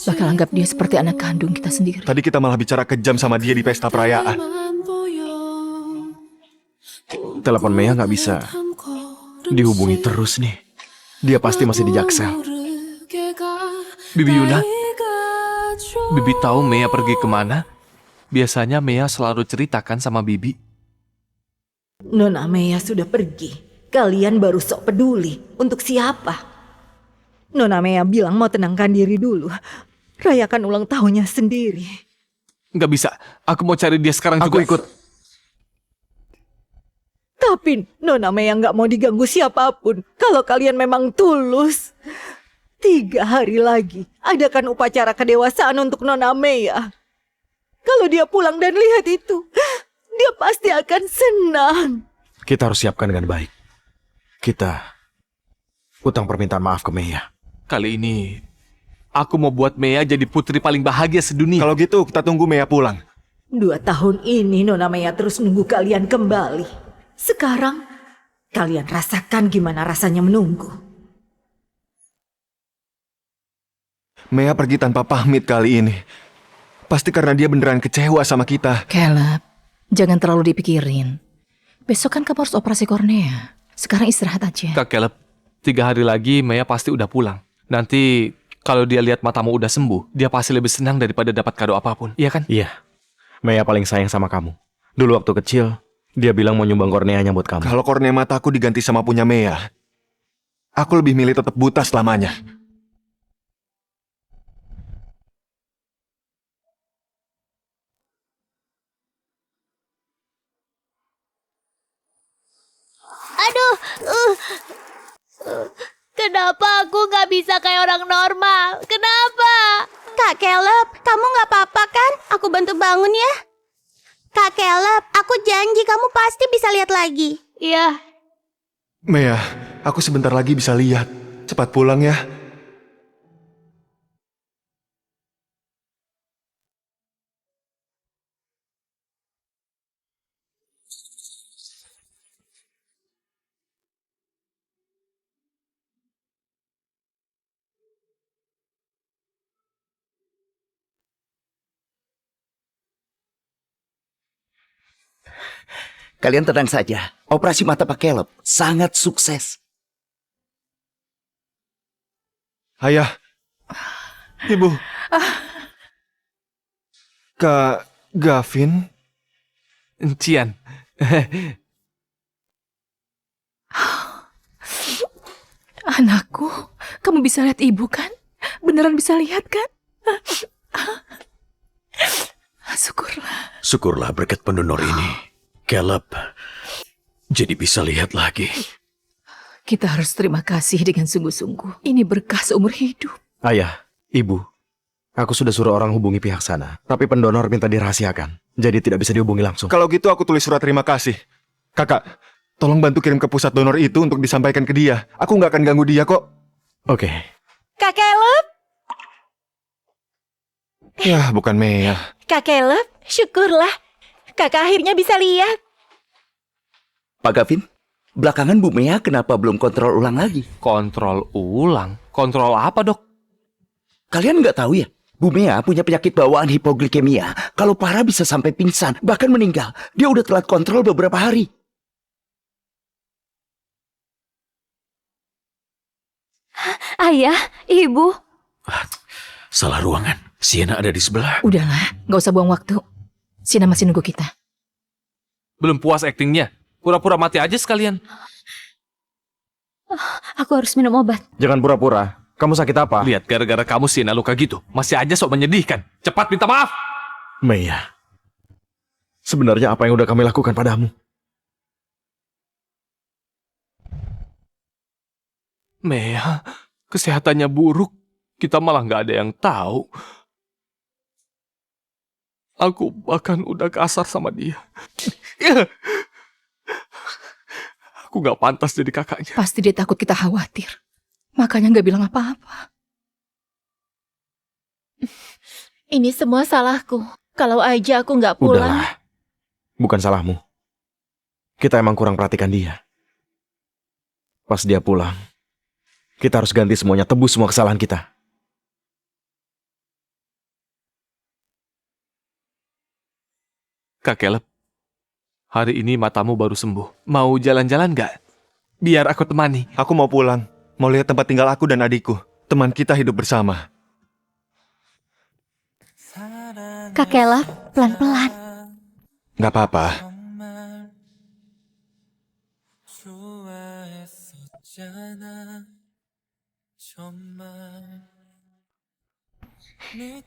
bakal anggap dia seperti anak kandung kita sendiri. Tadi kita malah bicara kejam sama dia di pesta perayaan. Telepon Mea nggak bisa dihubungi terus nih. Dia pasti masih di Jaksel. Bibi Yuna, Bibi tahu Mea pergi kemana? Biasanya Mea selalu ceritakan sama Bibi. Nona Mea sudah pergi. Kalian baru sok peduli. Untuk siapa? Nona Mea bilang mau tenangkan diri dulu. Rayakan ulang tahunnya sendiri. Nggak bisa, aku mau cari dia sekarang juga. Aku ikut. Tapi Nona Mea nggak mau diganggu siapapun. Kalau kalian memang tulus. 3 hari lagi adakan upacara kedewasaan untuk Nona Mea. Kalau dia pulang dan lihat itu, dia pasti akan senang. Kita harus siapkan dengan baik. Kita utang permintaan maaf ke Mea. Kali ini, aku mau buat Mea jadi putri paling bahagia sedunia. Kalau gitu, kita tunggu Mea pulang. 2 tahun ini Nona Mea terus nunggu kalian kembali. Sekarang, kalian rasakan gimana rasanya menunggu. Mea pergi tanpa pamit kali ini. Pasti karena dia beneran kecewa sama kita. Caleb, jangan terlalu dipikirin. Besok kan kamu harus operasi kornea. Sekarang istirahat aja. Kak Caleb, 3 hari lagi Mea pasti udah pulang. Nanti kalau dia lihat matamu udah sembuh, dia pasti lebih senang daripada dapat kado apapun. Iya kan? Iya. Mea paling sayang sama kamu. Dulu waktu kecil, dia bilang mau nyumbang korneanya buat kamu. Kalau kornea mataku diganti sama punya Mea, aku lebih milih tetap buta selamanya. Aduh, kenapa aku nggak bisa kayak orang normal? Kenapa? Kak Caleb, kamu nggak apa-apa kan? Aku bantu bangun ya. Kak Caleb, aku janji kamu pasti bisa lihat lagi. Iya. Mea, aku sebentar lagi bisa lihat. Cepat pulang ya. kalian tenang saja. Operasi mata Pak Caleb sangat sukses. Ayah. Ibu. Kak Gavin. Cian. Anakku, kamu bisa lihat ibu kan? Beneran bisa lihat kan? Syukurlah. Syukurlah berkat pendonor ini. Caleb jadi bisa lihat lagi. Kita harus terima kasih dengan sungguh-sungguh. Ini berkah seumur hidup. Ayah, ibu, aku sudah suruh orang hubungi pihak sana, tapi pendonor minta dirahasiakan, jadi tidak bisa dihubungi langsung. Kalau gitu aku tulis surat terima kasih. Kakak, tolong bantu kirim ke pusat donor itu untuk disampaikan ke dia. Aku nggak akan ganggu dia kok. Oke. Kak Caleb, Ya, bukan Mea. Kak Caleb, syukurlah. Kakak akhirnya bisa lihat. Pak Gavin, belakangan Bu Mea kenapa belum kontrol ulang lagi? Kontrol ulang? Kontrol apa, Dok? Kalian nggak tahu ya? Bu Mea punya penyakit bawaan hipoglikemia. Kalau parah bisa sampai pingsan, bahkan meninggal. Dia udah telat kontrol beberapa hari. Ayah, ibu. Salah ruangan. Sienna ada di sebelah. Udahlah, nggak usah buang waktu. Sina masih nunggu kita. Belum puas aktingnya? Pura-pura mati aja sekalian. Aku harus minum obat. Jangan pura-pura. Kamu sakit apa? Lihat, gara-gara kamu Sienna luka gitu. Masih aja sok menyedihkan. Cepat minta maaf. Mea, sebenarnya apa yang udah kami lakukan padamu? Mea, kesehatannya buruk. Kita malah nggak ada yang tahu. Aku bahkan udah kasar sama dia. Aku nggak pantas jadi kakaknya. Pasti dia takut kita khawatir. Makanya nggak bilang apa-apa. Ini semua salahku. Kalau aja aku nggak pulang. Udahlah, bukan salahmu. Kita emang kurang perhatikan dia. Pas dia pulang, kita harus ganti semuanya, tebus semua kesalahan kita. Kak Caleb, hari ini matamu baru sembuh. Mau jalan-jalan nggak? Biar aku temani. Aku mau pulang. Mau lihat tempat tinggal aku dan adikku. Teman kita hidup bersama. Kak Caleb, pelan-pelan. Nggak apa-apa.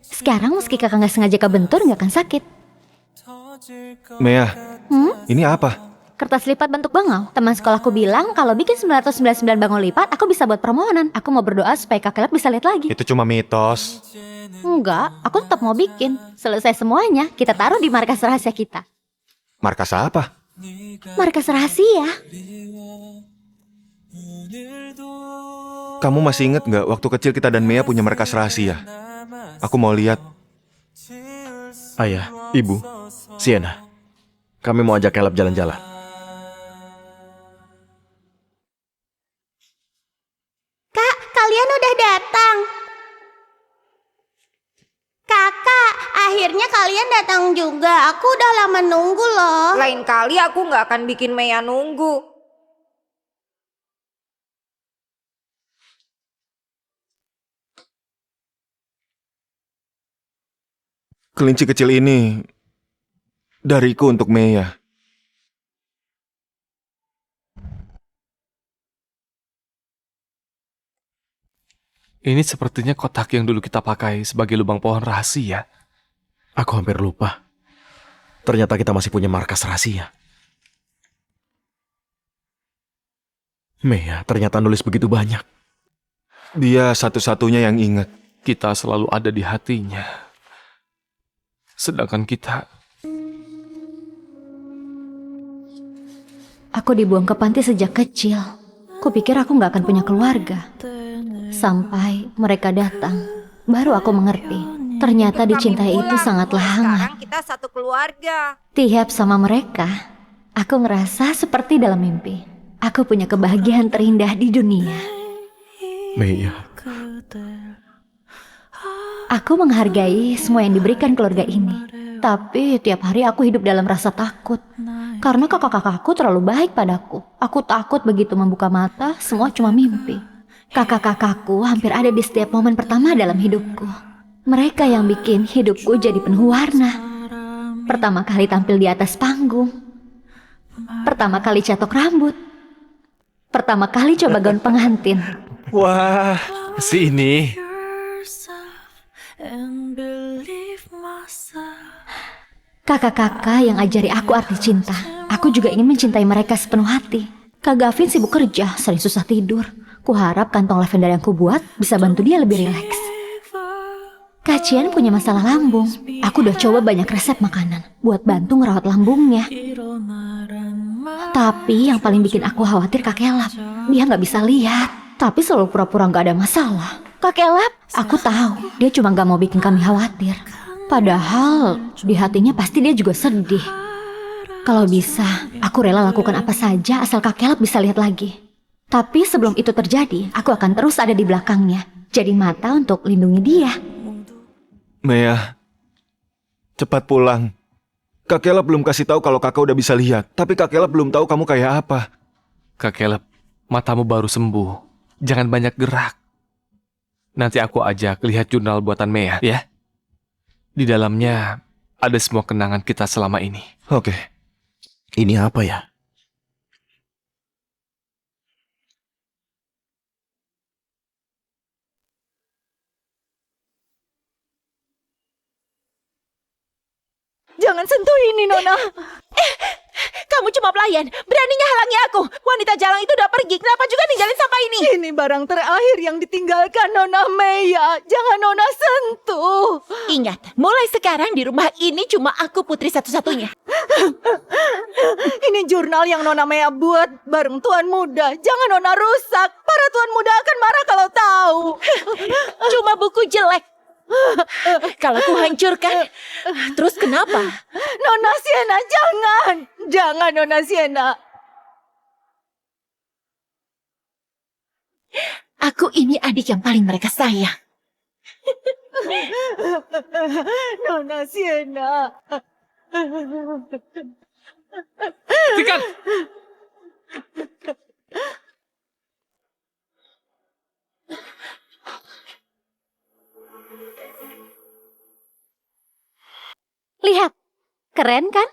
Sekarang meski kakak nggak sengaja kebentur, nggak akan sakit. Mea, ini apa? Kertas lipat bentuk bangau. Teman sekolahku bilang kalau bikin 999 bangau lipat, aku bisa buat permohonan. Aku mau berdoa supaya Kak Caleb bisa lihat lagi. Itu cuma mitos. Enggak, aku tetap mau bikin. Selesai semuanya, kita taruh di markas rahasia kita. Markas apa? Markas rahasia. Kamu masih inget nggak waktu kecil kita dan Mea punya markas rahasia? Aku mau lihat. Ayah, ibu, Sienna, kami mau ajak Caleb jalan-jalan. Kak, kalian udah datang. Kakak, akhirnya kalian datang juga. Aku udah lama nunggu loh. Lain kali aku nggak akan bikin Mea nunggu. Kelinci kecil ini dariku untuk Mea. Ini sepertinya kotak yang dulu kita pakai sebagai lubang pohon rahasia. Aku hampir lupa. Ternyata kita masih punya markas rahasia. Mea ternyata nulis begitu banyak. Dia satu-satunya yang ingat. Kita selalu ada di hatinya. Sedangkan kita... Aku dibuang ke panti sejak kecil. Kupikir aku nggak akan punya keluarga. Sampai mereka datang, baru aku mengerti. Ternyata dicintai itu sangatlah hangat. Sekarang kita satu keluarga. Tiap sama mereka, aku ngerasa seperti dalam mimpi. Aku punya kebahagiaan terindah di dunia. Mea, Aku menghargai semua yang diberikan keluarga ini. Tapi tiap hari aku hidup dalam rasa takut. Karena kakak-kakakku terlalu baik padaku. Aku takut begitu membuka mata, semua cuma mimpi. Kakak-kakakku hampir ada di setiap momen pertama dalam hidupku. Mereka yang bikin hidupku jadi penuh warna. Pertama kali tampil di atas panggung. Pertama kali catok rambut. Pertama kali coba gaun pengantin. Wah, si ini. Kakak-kakak yang ajari aku arti cinta. Aku juga ingin mencintai mereka sepenuh hati. Kak Gavin sibuk kerja, sering susah tidur. Kuharap kantong lavender yang kubuat bisa bantu dia lebih rileks. Kak Cian punya masalah lambung. Aku udah coba banyak resep makanan buat bantu ngerawat lambungnya. Tapi yang paling bikin aku khawatir Kak Kelap. Dia nggak bisa lihat, tapi selalu pura-pura nggak ada masalah. Kak Kelap, aku tahu dia cuma nggak mau bikin kami khawatir. Padahal di hatinya pasti dia juga sedih. Kalau bisa, aku rela lakukan apa saja asal Kak Kelap bisa lihat lagi. Tapi sebelum itu terjadi, aku akan terus ada di belakangnya. Jadi mata untuk lindungi dia. Mea, cepat pulang. Kak Kelap belum kasih tahu kalau kakak udah bisa lihat. Tapi Kak Kelap belum tahu kamu kayak apa. Kak Kelap, matamu baru sembuh. Jangan banyak gerak. Nanti aku ajak lihat jurnal buatan Mea, ya. Di dalamnya ada semua kenangan kita selama ini. Oke. Ini apa ya? Jangan sentuh ini, Nona. Kamu cuma pelayan, beraninya halangi aku. Wanita jalang itu udah pergi, kenapa juga ninggalin sampah ini? Ini barang terakhir yang ditinggalkan Nona Meya. Jangan Nona sentuh. Ingat, mulai sekarang di rumah ini cuma aku putri satu-satunya. Ini jurnal yang Nona Meya buat bareng Tuan Muda. Jangan Nona rusak. Para Tuan Muda akan marah kalau tahu. Cuma buku jelek. Kalau ku hancurkan, terus kenapa? Nona Sienna, jangan. Jangan Nona Sienna. Aku ini adik yang paling mereka sayang. Nona Sienna. Hentikan! Lihat, keren kan?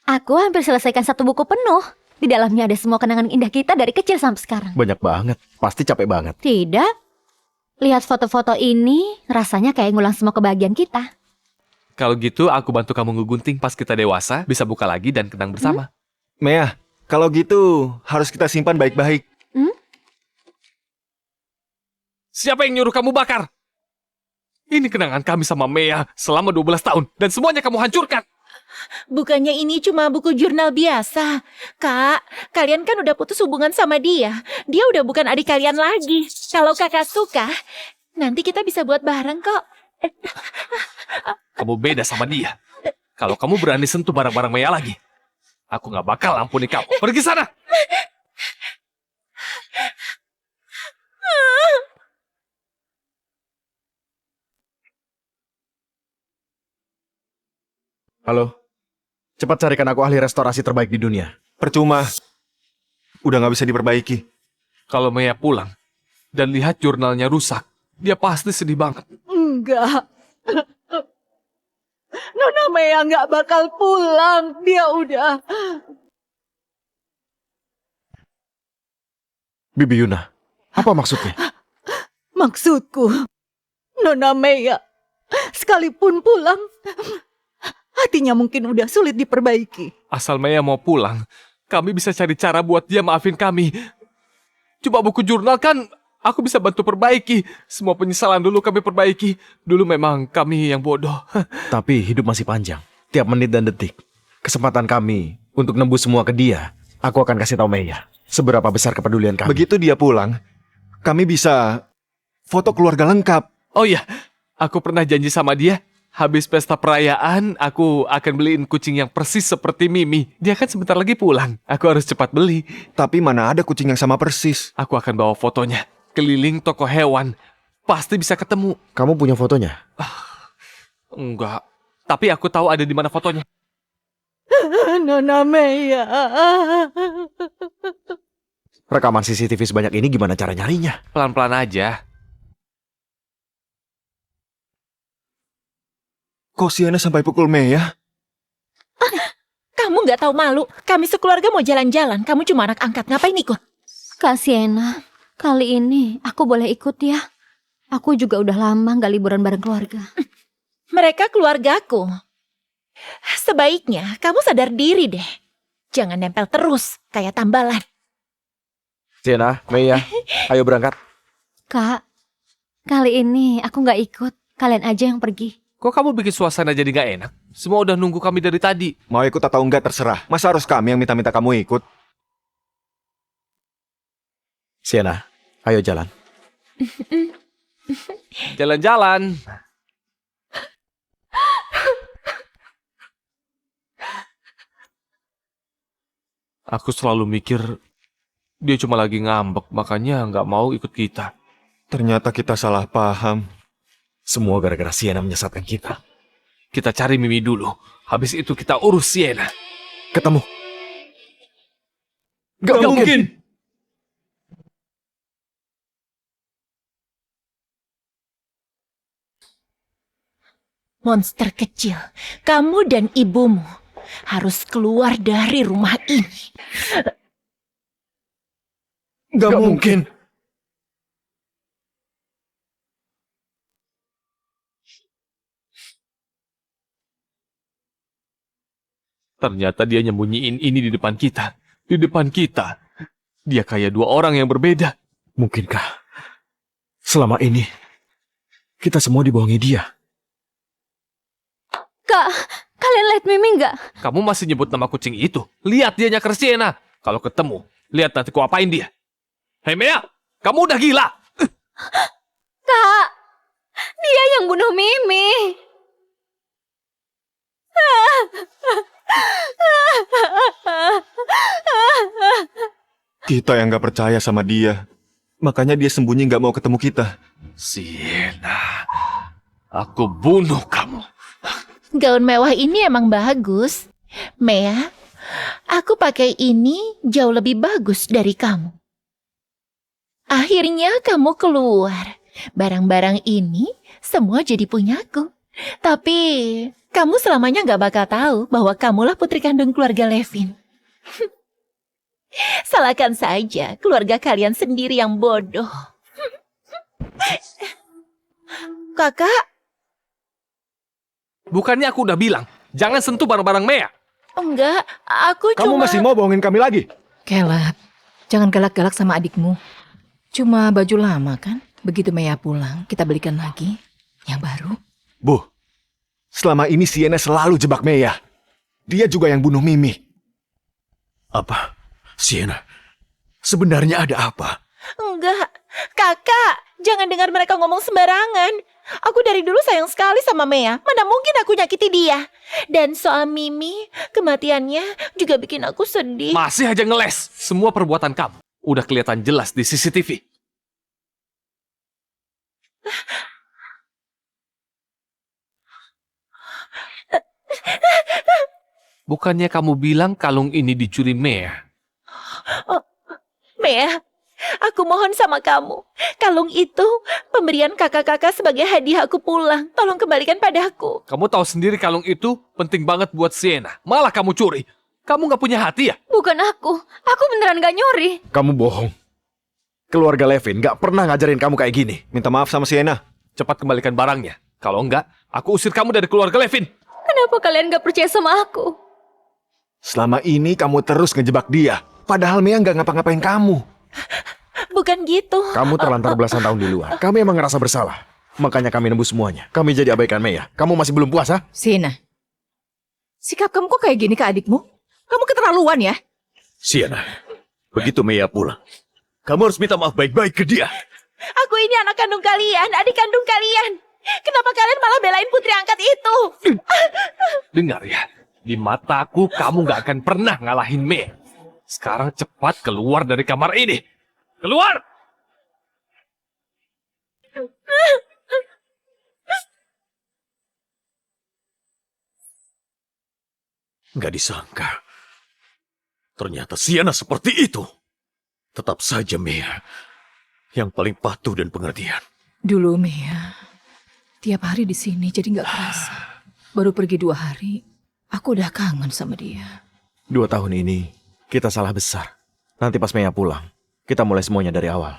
Aku hampir selesaikan satu buku penuh. Di dalamnya ada semua kenangan indah kita dari kecil sampai sekarang. Banyak banget. Pasti capek banget. Tidak. Lihat foto-foto ini, rasanya kayak ngulang semua kebahagiaan kita. Kalau gitu aku bantu kamu ngegunting pas kita dewasa, bisa buka lagi dan kenang bersama. Mea, kalau gitu harus kita simpan baik-baik. Siapa yang nyuruh kamu bakar? Ini kenangan kami sama Mea selama 12 tahun dan semuanya kamu hancurkan. Bukannya ini cuma buku jurnal biasa. Kak, kalian kan udah putus hubungan sama dia. Dia udah bukan adik kalian lagi. Kalau kakak suka, nanti kita bisa buat bareng kok. Kamu beda sama dia. Kalau kamu berani sentuh barang-barang Mea lagi, aku gak bakal ampuni kamu. Pergi sana! Halo? Cepat carikan aku ahli restorasi terbaik di dunia. Percuma. Udah gak bisa diperbaiki. Kalau Mea pulang dan lihat jurnalnya rusak, dia pasti sedih banget. Enggak. Nona Meya nggak bakal pulang. Dia udah. Bibi Yuna, apa maksudnya? Maksudku, Nona Meya, sekalipun pulang, hatinya mungkin udah sulit diperbaiki. Asal Mea mau pulang, kami bisa cari cara buat dia maafin kami. Coba buku jurnal kan aku bisa bantu perbaiki. Semua penyesalan dulu kami perbaiki. Dulu memang kami yang bodoh. Tapi hidup masih panjang. Tiap menit dan detik. Kesempatan kami untuk nembus semua ke dia. Aku akan kasih tahu Meya seberapa besar kepedulian kami. Begitu dia pulang, kami bisa foto keluarga lengkap. Oh iya, aku pernah janji sama dia. Habis pesta perayaan, aku akan beliin kucing yang persis seperti Mimi. Dia kan sebentar lagi pulang. Aku harus cepat beli. Tapi mana ada kucing yang sama persis? Aku akan bawa fotonya keliling toko hewan. Pasti bisa ketemu. Kamu punya fotonya? Enggak. Tapi aku tahu ada di mana fotonya. Nona Maya. Rekaman CCTV sebanyak ini gimana cara nyarinya? Pelan-pelan aja. Kok Sienna sampai pukul Maya? Kamu nggak tahu malu? Kami sekeluarga mau jalan-jalan. Kamu cuma anak angkat. Ngapain ikut? Kak Sienna, kali ini aku boleh ikut ya? Aku juga udah lama nggak liburan bareng keluarga. Mereka keluargaku. Sebaiknya kamu sadar diri deh. Jangan nempel terus kayak tambalan. Sienna, Maya, ayo berangkat. Kak, kali ini aku nggak ikut. Kalian aja yang pergi. Kok kamu bikin suasana jadi nggak enak? Semua udah nunggu kami dari tadi. Mau ikut atau enggak terserah. Masa harus kami yang minta-minta kamu ikut? Sienna, ayo jalan. Jalan-jalan. Aku selalu mikir dia cuma lagi ngambek, makanya nggak mau ikut kita. Ternyata kita salah paham. Semua gara-gara Sienna menyesatkan kita. Kita cari Mimi dulu. Habis itu kita urus Sienna. Ketemu. Gak mungkin. Monster kecil, kamu dan ibumu harus keluar dari rumah ini. Gak mungkin. Ternyata dia nyembunyiin ini di depan kita. Di depan kita. Dia kayak dua orang yang berbeda. Mungkinkah selama ini kita semua dibohongi dia? Kak, kalian lihat Mimi nggak? Kamu masih nyebut nama kucing itu? Lihat dia nyakar Sienna. Kalau ketemu, lihat nanti ku apain dia. Hei Mea, kamu udah gila. Kak, dia yang bunuh Mimi. Kita yang gak percaya sama dia. Makanya dia sembunyi gak mau ketemu kita. Sienna, aku bunuh kamu. Gaun mewah ini emang bagus. Mea, aku pakai ini jauh lebih bagus dari kamu. Akhirnya kamu keluar. Barang-barang ini semua jadi punyaku. Tapi kamu selamanya gak bakal tahu bahwa kamulah putri kandung keluarga Levin. Salahkan saja keluarga kalian sendiri yang bodoh. Kakak? Bukannya aku udah bilang, jangan sentuh barang-barang Mea. Enggak, aku Kamu cuma... masih mau bohongin kami lagi? Caleb, jangan galak-galak sama adikmu. Cuma baju lama kan? Begitu Maya pulang, kita belikan lagi yang baru. Bu, selama ini Sienna selalu jebak Maya. Dia juga yang bunuh Mimi. Apa? Sienna, sebenarnya ada apa? Enggak, kakak, jangan dengar mereka ngomong sembarangan. Aku dari dulu sayang sekali sama Mea. Mana mungkin aku nyakiti dia. Dan soal Mimi, kematiannya juga bikin aku sedih. Masih aja ngeles. Semua perbuatan kamu udah kelihatan jelas di CCTV. Bukannya kamu bilang kalung ini dicuri Mea? Oh, Mea, aku mohon sama kamu. Kalung itu pemberian kakak-kakak sebagai hadiah aku pulang. Tolong kembalikan padaku. Kamu tahu sendiri kalung itu penting banget buat Sienna. Malah kamu curi. Kamu gak punya hati ya? Bukan aku beneran gak nyuri. Kamu bohong. Keluarga Levin gak pernah ngajarin kamu kayak gini. Minta maaf sama Sienna. Cepat kembalikan barangnya. Kalau enggak, aku usir kamu dari keluarga Levin. Kenapa kalian gak percaya sama aku? Selama ini kamu terus ngejebak dia. Padahal Mea gak ngapa-ngapain kamu. Bukan gitu. Kamu terlantar belasan tahun di luar. Kami emang ngerasa bersalah. Makanya kami nembus semuanya. Kami jadi abaikan Mea. Kamu masih belum puas, ha? Sienna, sikap kamu kok kayak gini ke adikmu? Kamu keterlaluan ya? Sienna, begitu Mea pulang, kamu harus minta maaf baik-baik ke dia. Aku ini anak kandung kalian, adik kandung kalian. Kenapa kalian malah belain putri angkat itu? Dengar ya, di mataku kamu gak akan pernah ngalahin Mea. Sekarang cepat keluar dari kamar ini. Keluar! Nggak disangka. Ternyata Siana seperti itu. Tetap saja Mea yang paling patuh dan pengertian. Dulu Mea, tiap hari di sini jadi nggak kerasa. Baru pergi 2 hari, aku udah kangen sama dia. 2 tahun ini, kita salah besar. Nanti pas Mea pulang, kita mulai semuanya dari awal.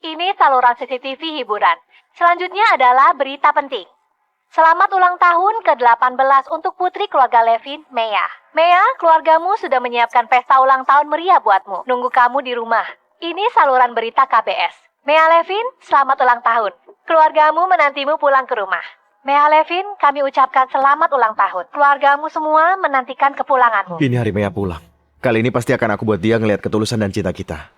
Ini saluran CCTV hiburan. Selanjutnya adalah berita penting. Selamat ulang tahun ke-18 untuk putri keluarga Levin, Mea. Mea, keluargamu sudah menyiapkan pesta ulang tahun meriah buatmu. Nunggu kamu di rumah. Ini saluran berita KBS. Mea Levin, selamat ulang tahun. Keluargamu menantimu pulang ke rumah. Mea Levin, kami ucapkan selamat ulang tahun. Keluargamu semua menantikan kepulanganmu. Ini hari Mea pulang. Kali ini pasti akan aku buat dia ngelihat ketulusan dan cinta kita.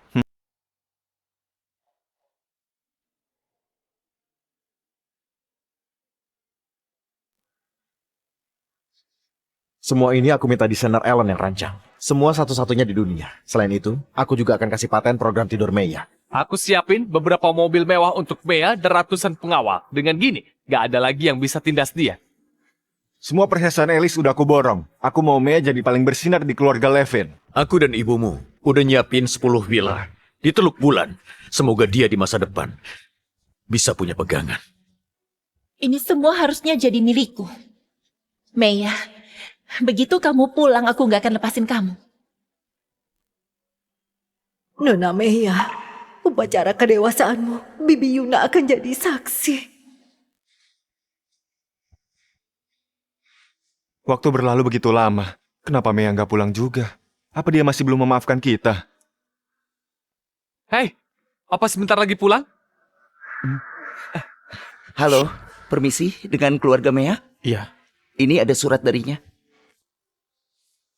Semua ini aku minta desainer Ellen yang rancang. Semua satu-satunya di dunia. Selain itu, aku juga akan kasih paten program tidur Mea. Aku siapin beberapa mobil mewah untuk Mea dan ratusan pengawal. Dengan gini, gak ada lagi yang bisa tindas dia. Semua perhiasan Elis udah aku borong. Aku mau Mea jadi paling bersinar di keluarga Levin. Aku dan ibumu udah nyiapin 10 villa di Teluk Bulan. Semoga dia di masa depan bisa punya pegangan. Ini semua harusnya jadi milikku. Mea, begitu kamu pulang aku nggak akan lepasin kamu. Nona Mea, upacara kedewasaanmu, Bibi Yuna akan jadi saksi. Waktu berlalu begitu lama. Kenapa Mea nggak pulang juga? Apa dia masih belum memaafkan kita? Hei, apa sebentar lagi pulang? Halo, permisi dengan keluarga Mea? Iya. Ini ada surat darinya.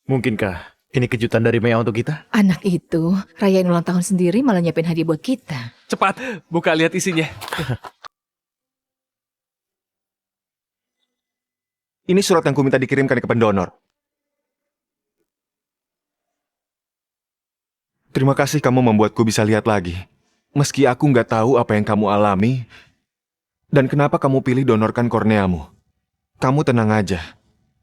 Mungkinkah ini kejutan dari Mea untuk kita? Anak itu rayain ulang tahun sendiri malah nyiapin hadiah buat kita. Cepat, buka lihat isinya. Ini surat yang ku minta dikirimkan ke pendonor. Terima kasih kamu membuatku bisa lihat lagi. Meski aku nggak tahu apa yang kamu alami dan kenapa kamu pilih donorkan korneamu. Kamu tenang aja.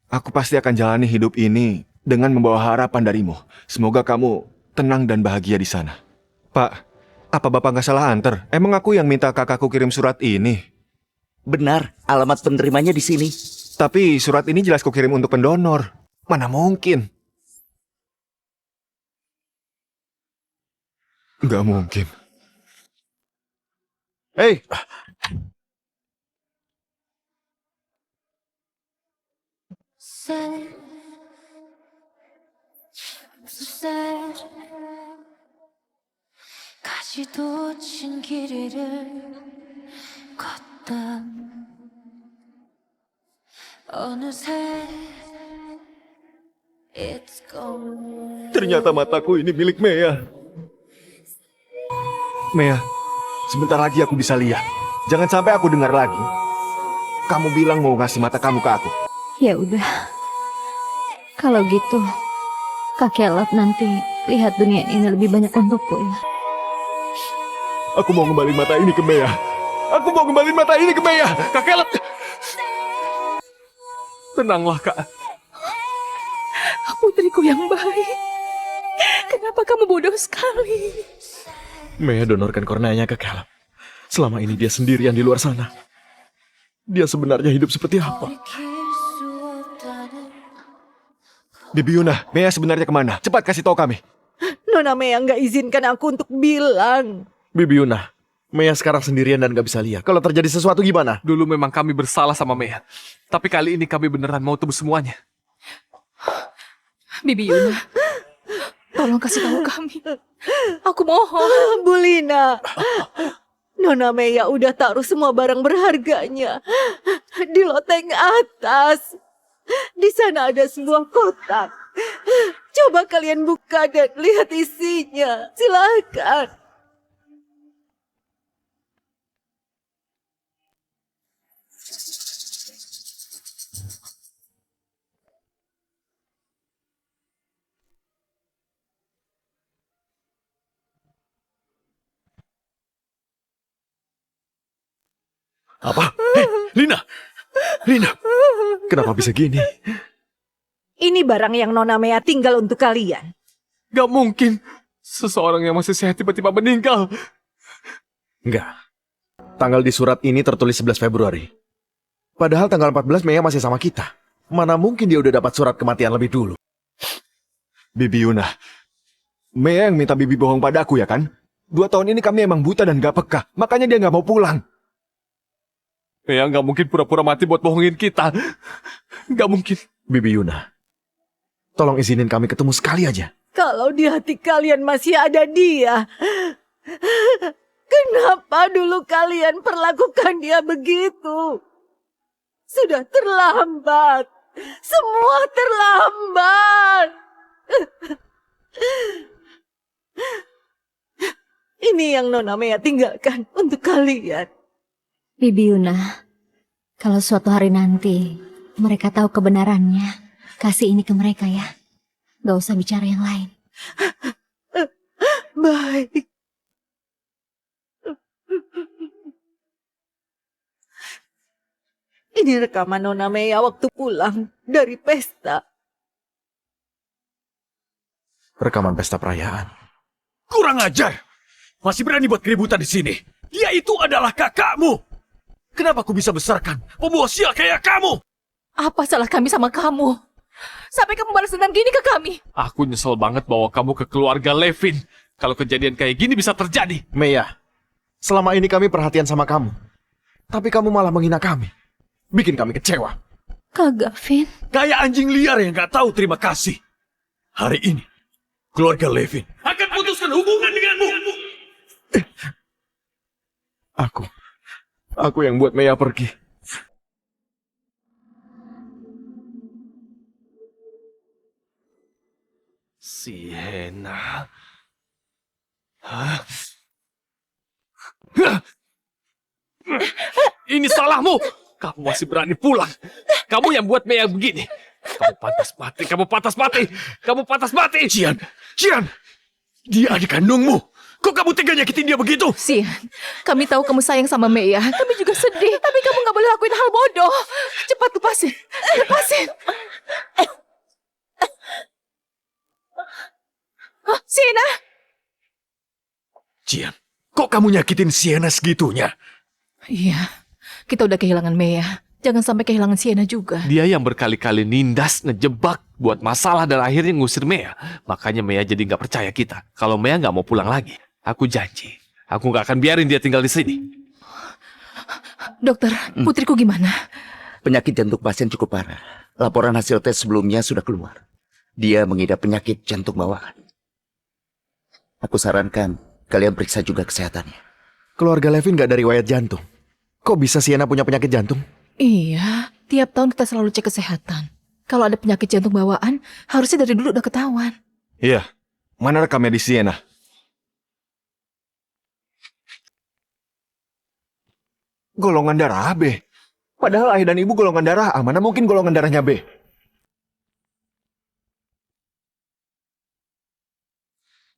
Aku pasti akan jalani hidup ini dengan membawa harapan darimu. Semoga kamu tenang dan bahagia di sana. Pak, apa Bapak nggak salah antar? Emang aku yang minta kakakku kirim surat ini? Benar, alamat penerimanya di sini. Tapi surat ini jelas kukirim untuk pendonor. Mana mungkin? Nggak mungkin. Hei! 가지도 친 길이를 걷다 어느새 it's gone. Ternyata mataku ini milik Mea. Mea, sebentar lagi aku bisa lihat. Jangan sampai aku dengar lagi. Kamu bilang mau ngasih mata kamu ke aku. Ya udah. Kalau gitu, kakek Elap nanti lihat dunia ini lebih banyak untukku ya. Aku mau ngembaliin mata ini ke Mea. Aku mau ngembaliin mata ini ke Mea. Kakek Elap. Tenanglah, Kak. Putriku yang baik. Kenapa kamu bodoh sekali? Mea donorkan korneanya ke Caleb. Selama ini dia sendirian di luar sana. Dia sebenarnya hidup seperti apa? Bibi Yuna, Mea sebenarnya kemana? Cepat kasih tahu kami. Nona Mea nggak izinkan aku untuk bilang. Bibi Yuna, Mea sekarang sendirian dan gak bisa lihat. Kalau terjadi sesuatu gimana? Dulu memang kami bersalah sama Mea. Tapi kali ini kami beneran mau tebus semuanya. Bibi Yuna, tolong kasih tahu kami. Aku mohon. Bu Lina, Nona Mea udah taruh semua barang berharganya di loteng atas. Di sana ada sebuah kotak. Coba kalian buka dan lihat isinya. Silakan. Apa? Hei, Lina! Lina! Kenapa bisa gini? Ini barang yang Nona Mea tinggal untuk kalian. Gak mungkin. Seseorang yang masih sehat tiba-tiba meninggal. Enggak. Tanggal di surat ini tertulis 11 Februari. Padahal tanggal 14 Mea masih sama kita. Mana mungkin dia udah dapat surat kematian lebih dulu. Bibi Yuna, Mea yang minta Bibi bohong padaku ya kan? 2 tahun ini kami emang buta dan gak peka, makanya dia gak mau pulang. Mea gak mungkin pura-pura mati buat bohongin kita. Gak mungkin. Bibi Yuna, tolong izinin kami ketemu sekali aja. Kalau di hati kalian masih ada dia, kenapa dulu kalian perlakukan dia begitu? Sudah terlambat. Semua terlambat. Ini yang Nona Mea tinggalkan untuk kalian. Bibi Yuna, kalau suatu hari nanti mereka tahu kebenarannya, kasih ini ke mereka ya. Gak usah bicara yang lain. Baik. Ini rekaman Nona Mea waktu pulang dari pesta. Rekaman pesta perayaan. Kurang ajar! Masih berani buat keributan di sini. Dia itu adalah kakakmu. Kenapa aku bisa besarkan pembawa sial kayak kamu? Apa salah kami sama kamu? Sampai kamu balas dendam gini ke kami. Aku nyesel banget bawa kamu ke keluarga Levin. Kalau kejadian kayak gini bisa terjadi. Mea, selama ini kami perhatian sama kamu. Tapi kamu malah menghina kami. Bikin kami kecewa. Kak Gavin. Kayak anjing liar yang gak tahu terima kasih. Hari ini, keluarga Levin akan putuskan hubungan denganmu. Aku yang buat Mea pergi. Sienna. Ini salahmu. Kamu masih berani pulang. Kamu yang buat Mea begini. Kamu pantas mati, kamu pantas mati. Kamu pantas mati. Cian, dia adik kandungmu. Kok kamu tega nyakitin dia begitu? Sian, kami tahu kamu sayang sama Mea. Kami juga sedih, tapi kamu gak boleh lakuin hal bodoh. Cepat lepasin. Lepasin. Sienna. Cian, kok kamu nyakitin Sienna segitunya? Iya, kita udah kehilangan Mea. Jangan sampai kehilangan Sienna juga. Dia yang berkali-kali nindas, ngejebak, buat masalah dan akhirnya ngusir Mea. Makanya Mea jadi gak percaya kita. Kalau Mea gak mau pulang lagi, aku janji. Aku gak akan biarin dia tinggal di sini. Dokter, putriku gimana? Penyakit jantung pasien cukup parah. Laporan hasil tes sebelumnya sudah keluar. Dia mengidap penyakit jantung bawaan. Aku sarankan kalian periksa juga kesehatannya. Keluarga Levin gak ada riwayat jantung. Kok bisa Sienna punya penyakit jantung? Iya, tiap tahun kita selalu cek kesehatan. Kalau ada penyakit jantung bawaan, harusnya dari dulu udah ketahuan. Iya, mana rekamnya di Sienna? Golongan darah B. Padahal ayah dan ibu golongan darah A, mana mungkin golongan darahnya B?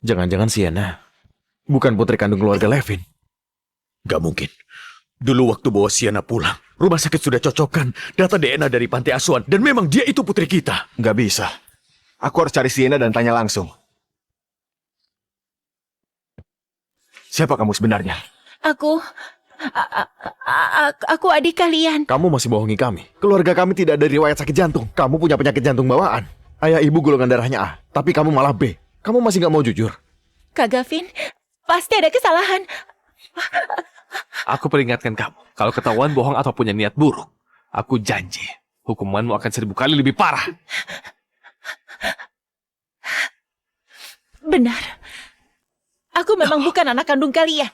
Jangan-jangan Sienna bukan putri kandung keluarga Levin. Gak mungkin. Dulu waktu bawa Sienna pulang, rumah sakit sudah cocokkan data DNA dari panti asuhan. Dan memang dia itu putri kita. Gak bisa. Aku harus cari Sienna dan tanya langsung. Siapa kamu sebenarnya? Aku adik kalian. Kamu masih bohongi kami. Keluarga kami tidak ada riwayat sakit jantung. Kamu punya penyakit jantung bawaan. Ayah ibu golongan darahnya A, tapi kamu malah B. Kamu masih gak mau jujur? Kak Gavin, pasti ada kesalahan. Aku peringatkan kamu. Kalau ketahuan bohong atau punya niat buruk, aku janji hukumanmu akan 1000 kali lebih parah. Benar. Aku memang bukan anak kandung kalian.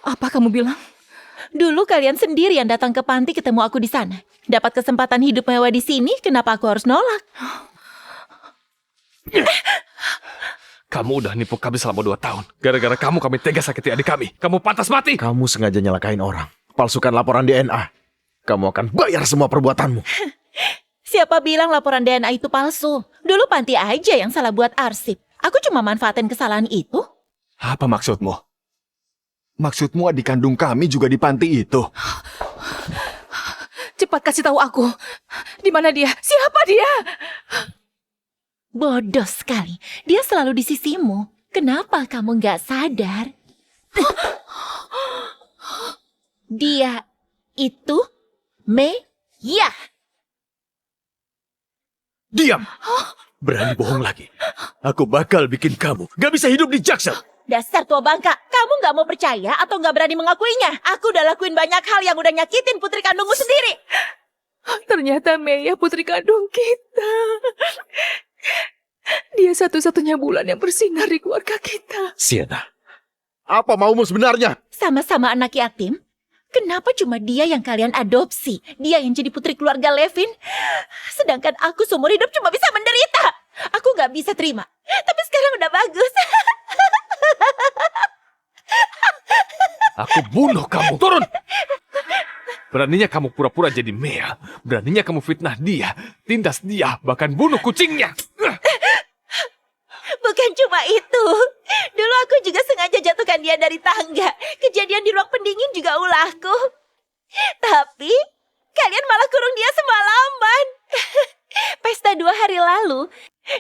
Apa kamu bilang? Dulu kalian sendiri yang datang ke panti ketemu aku di sana. Dapat kesempatan hidup mewah di sini, kenapa aku harus nolak? Kamu udah nipu kami selama 2 tahun. Gara-gara kamu kami tega sakiti adik kami. Kamu pantas mati. Kamu sengaja nyelakain orang. Palsukan laporan DNA. Kamu akan bayar semua perbuatanmu. Siapa bilang laporan DNA itu palsu? Dulu panti aja yang salah buat arsip. Aku cuma manfaatin kesalahan itu. Apa maksudmu? Maksudmu adik kandung kami juga di panti itu? Cepat kasih tahu aku. Di mana dia? Siapa dia? Bodoh sekali. Dia selalu di sisimu. Kenapa kamu nggak sadar? Dia itu Meya. Diam! Berani bohong lagi. Aku bakal bikin kamu gak bisa hidup di Jackson. Dasar tua bangka, kamu nggak mau percaya atau nggak berani mengakuinya? Aku udah lakuin banyak hal yang udah nyakitin putri kandungmu sendiri. Ternyata Meya putri kandung kita. Dia satu-satunya bulan yang bersinar di keluarga kita. Sienna, apa maumu sebenarnya? Sama-sama anak yatim. Kenapa cuma dia yang kalian adopsi? Dia yang jadi putri keluarga Levin. Sedangkan aku seumur hidup cuma bisa menderita. Aku nggak bisa terima. Tapi sekarang udah bagus. Aku bunuh kamu. Turun! Beraninya kamu pura-pura jadi Meya. Beraninya kamu fitnah dia, tindas dia, bahkan bunuh kucingnya. Bukan cuma itu. Dulu aku juga sengaja jatuhkan dia dari tangga. Kejadian di ruang pendingin juga ulahku. Tapi kalian malah kurung dia semalaman. Pesta 2 hari lalu,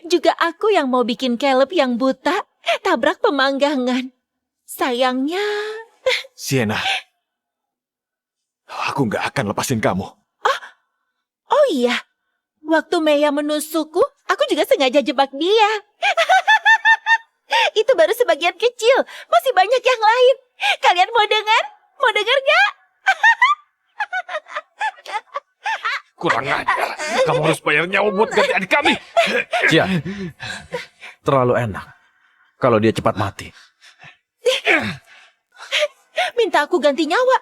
juga aku yang mau bikin Caleb yang buta tabrak pemanggangan. Sayangnya... Sienna, aku nggak akan lepasin kamu. Oh iya, waktu Meya menusukku, aku juga sengaja jebak dia. Itu baru sebagian kecil, masih banyak yang lain. Kalian mau dengar? Mau dengar gak? Kurang ajar. Kamu harus bayar nyawa buat ganti adik kami. Ya, terlalu enak kalau dia cepat mati. Minta aku ganti nyawa.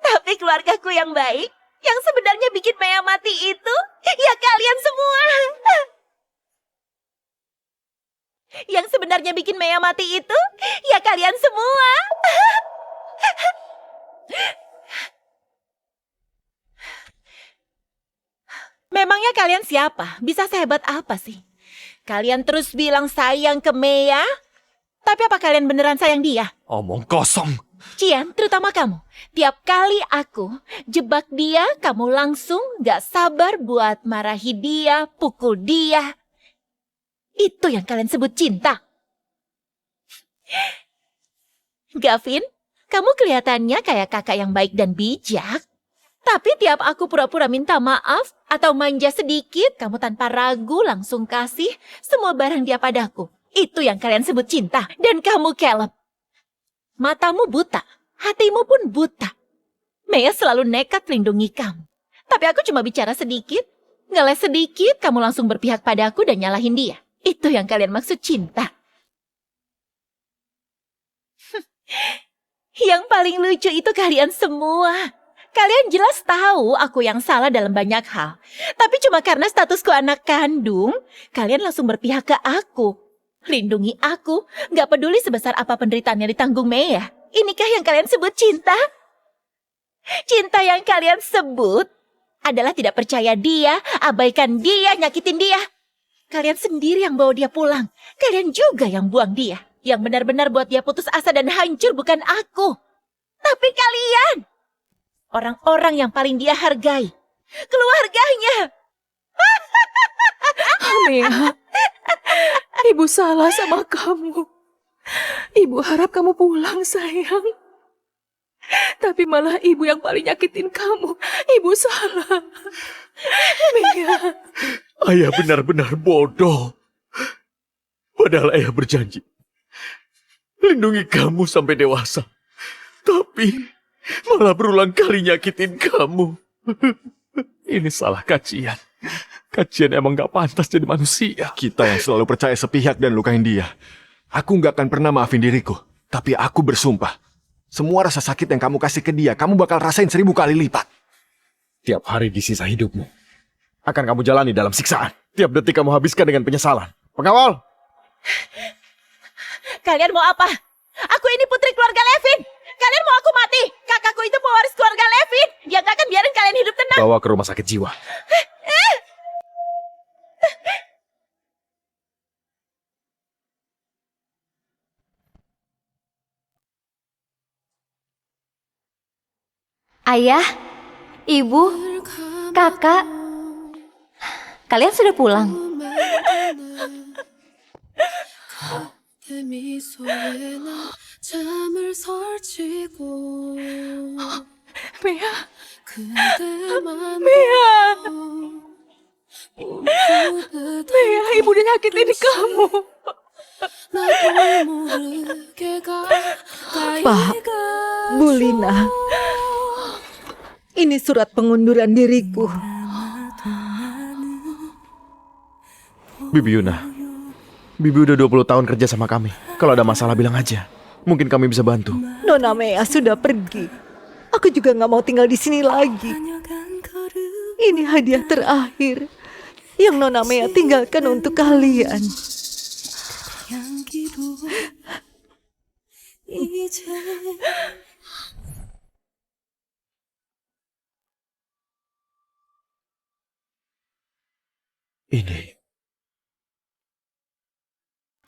Tapi keluargaku yang baik, yang sebenarnya bikin Meya mati itu, ya kalian semua. Yang sebenarnya bikin Meya mati itu, ya kalian semua. Memangnya kalian siapa? Bisa sehebat apa sih? Kalian terus bilang sayang ke Meya, tapi apa kalian beneran sayang dia? Omong kosong. Cian, terutama kamu. Tiap kali aku jebak dia, kamu langsung gak sabar buat marahi dia, pukul dia. Itu yang kalian sebut cinta. Gavin, kamu kelihatannya kayak kakak yang baik dan bijak. Tapi tiap aku pura-pura minta maaf atau manja sedikit, kamu tanpa ragu langsung kasih semua barang dia padaku. Itu yang kalian sebut cinta. Dan kamu, Caleb, matamu buta, hatimu pun buta. Meya selalu nekat lindungi kamu. Tapi aku cuma bicara sedikit, ngeles sedikit, kamu langsung berpihak padaku dan nyalahin dia. Itu yang kalian maksud cinta. Yang paling lucu itu kalian semua. Kalian jelas tahu aku yang salah dalam banyak hal. Tapi cuma karena statusku anak kandung, kalian langsung berpihak ke aku. Lindungi aku, gak peduli sebesar apa penderitaan yang ditanggung Meya. Inikah yang kalian sebut cinta? Cinta yang kalian sebut adalah tidak percaya dia, abaikan dia, nyakitin dia. Kalian sendiri yang bawa dia pulang. Kalian juga yang buang dia. Yang benar-benar buat dia putus asa dan hancur bukan aku. Tapi kalian, orang-orang yang paling dia hargai. Keluarganya. Meya, Ibu salah sama kamu. Ibu harap kamu pulang, sayang. Tapi malah ibu yang paling nyakitin kamu. Ibu salah. Meya. ayah benar-benar bodoh. Padahal ayah berjanji lindungi kamu sampai dewasa. Tapi malah berulang kali nyakitin kamu. Ini salah Kacian. Kacian emang gak pantas jadi manusia. Kita yang selalu percaya sepihak dan lukain dia. Aku nggak akan pernah maafin diriku. Tapi aku bersumpah, semua rasa sakit yang kamu kasih ke dia, kamu bakal rasain 1000 kali lipat. Tiap hari di sisa hidupmu akan kamu jalani dalam siksaan. Tiap detik kamu habiskan dengan penyesalan. Pengawal! Kalian mau apa? Aku ini putri keluarga Levin. Kalian mau aku mati? Kakakku itu pewaris keluarga Levin. Dia gak akan biarin kalian hidup tenang. Bawa ke rumah sakit jiwa. Ayah, ibu, kakak, kalian sudah pulang? Mea. Mea. Mea, ibu udah nyakitin kamu. Pak, Bu Lina, ini surat pengunduran diriku. Bibi Yuna, Bibi udah 20 tahun kerja sama kami. Kalau ada masalah bilang aja. Mungkin kami bisa bantu. Nona Mea sudah pergi. Aku juga nggak mau tinggal di sini lagi. Ini hadiah terakhir yang Nona Mea tinggalkan untuk kalian. Ini.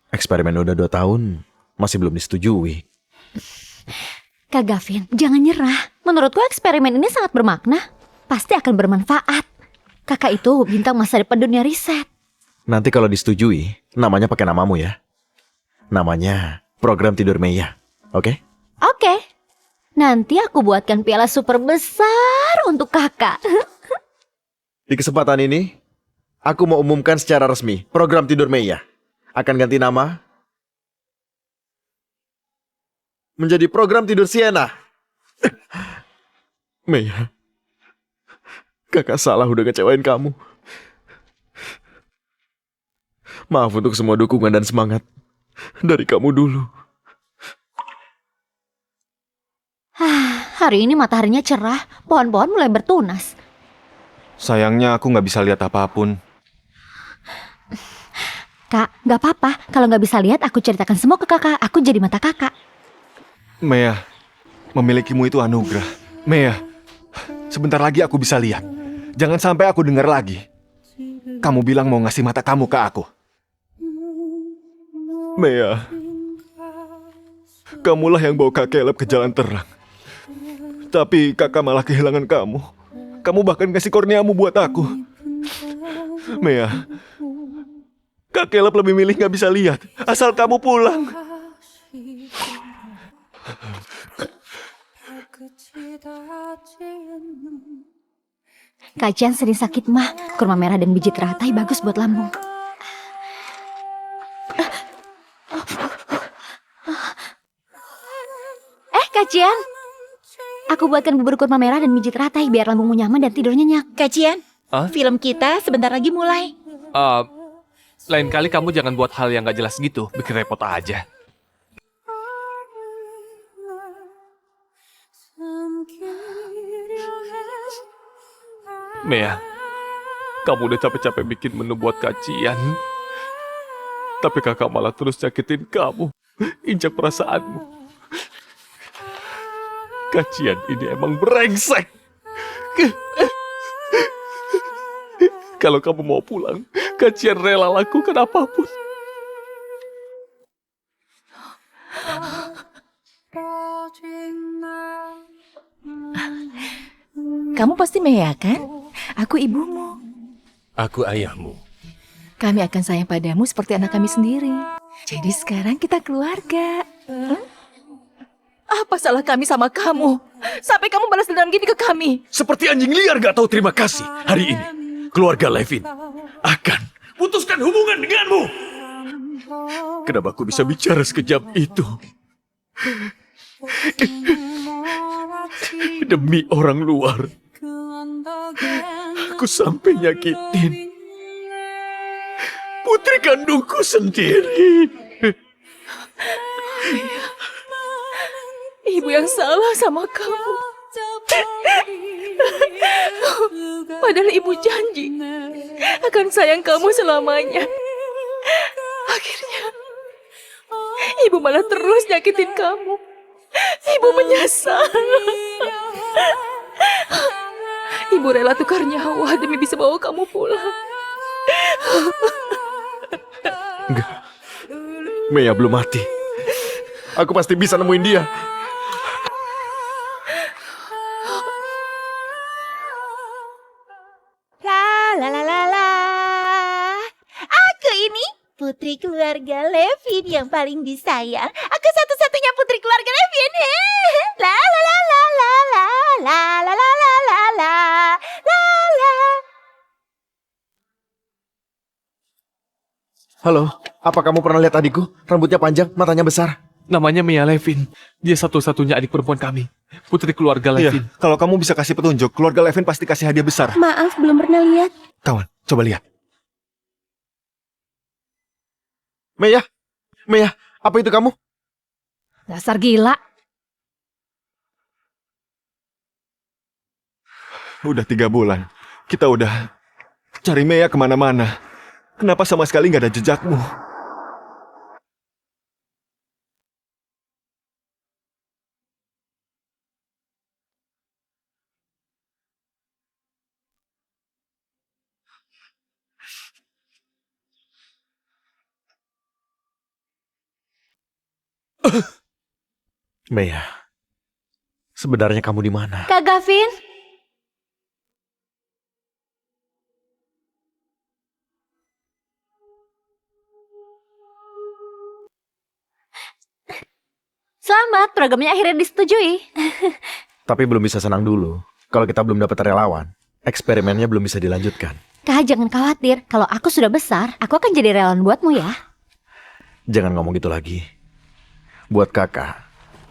Eksperimen udah 2 tahun, masih belum disetujui. Kak Gavin, jangan nyerah. Menurutku eksperimen ini sangat bermakna. Pasti akan bermanfaat. Kakak itu bintang masa depan dunia riset. Nanti kalau disetujui, namanya pakai namamu ya. Namanya Program Tidur Maya, oke? Oke. Nanti aku buatkan piala super besar untuk kakak. Di kesempatan ini, aku mau umumkan secara resmi Program Tidur Maya akan ganti nama menjadi Program Tidur Sienna. Maya, kakak salah udah ngecewain kamu. Maaf untuk semua dukungan dan semangat dari kamu dulu. Hari ini mataharinya cerah, pohon-pohon mulai bertunas. Sayangnya aku nggak bisa lihat apapun. Kak, gak apa-apa. Kalau gak bisa lihat, aku ceritakan semua ke kakak. Aku jadi mata kakak. Mea, memilikimu itu anugerah. Mea, sebentar lagi aku bisa lihat. Jangan sampai aku dengar lagi. Kamu bilang mau ngasih mata kamu ke aku. Mea, kamulah yang bawa Kak Caleb ke jalan terang. Tapi kakak malah kehilangan kamu. Kamu bahkan kasih korneamu buat aku. Mea, Kak Caleb lebih milih gak bisa lihat. Asal kamu pulang. Kak Chan sering sakit mah. Kurma merah dan biji teratai bagus buat lambung. Kak Cian, aku buatkan bubur kurma merah dan biji teratai biar lambungmu nyaman dan tidur nyenyak. Kak Cian, film kita sebentar lagi mulai. Lain kali kamu jangan buat hal yang gak jelas gitu, bikin repot aja. Mea, kamu udah capek-capek bikin menu buat kacian. Tapi kakak malah terus nyakitin kamu, injak perasaanmu. Kacian ini emang brengsek. Kalau kamu mau pulang, Kacian rela lakukan apapun. Kamu pasti Mea kan? Aku ibumu. Aku ayahmu. Kami akan sayang padamu seperti anak kami sendiri. Jadi sekarang kita keluarga. Apa salah kami sama kamu? Sampai kamu balas dendam gini ke kami. Seperti anjing liar gak tahu terima kasih. Hari ini, keluarga Levin akan putuskan hubungan denganmu. Kenapa aku bisa bicara sekejap itu? Demi orang luar, aku sampai nyakitin putri kandungku sendiri. Ibu yang salah sama kamu. Padahal ibu janji akan sayang kamu selamanya. Akhirnya ibu malah terus nyakitin kamu. Ibu menyesal. Ibu rela tukar nyawa demi bisa bawa kamu pulang. Enggak, Mea belum mati. Aku pasti bisa nemuin dia. keluarga Levin yang paling disayang. Aku satu-satunya putri keluarga Levin. La la la la la la la la la la la la la. Halo, apa kamu pernah lihat adikku? Rambutnya panjang, matanya besar. Namanya Mia Levin. Dia satu-satunya adik perempuan kami. Putri keluarga Levin. Iya, kalau kamu bisa kasih petunjuk, keluarga Levin pasti kasih hadiah besar. Maaf, belum pernah lihat. Kawan, coba lihat. Meya, Meya, apa itu kamu? Dasar gila. Udah 3 bulan. Kita udah cari Meya kemana-mana. Kenapa sama sekali nggak ada jejakmu? Meya, sebenarnya kamu di mana? Kak Gavin? Selamat, programnya akhirnya disetujui. Tapi belum bisa senang dulu. Kalau kita belum dapat relawan, eksperimennya belum bisa dilanjutkan. Kak, jangan khawatir. Kalau aku sudah besar, aku akan jadi relawan buatmu ya. Jangan ngomong gitu lagi. Buat kakak,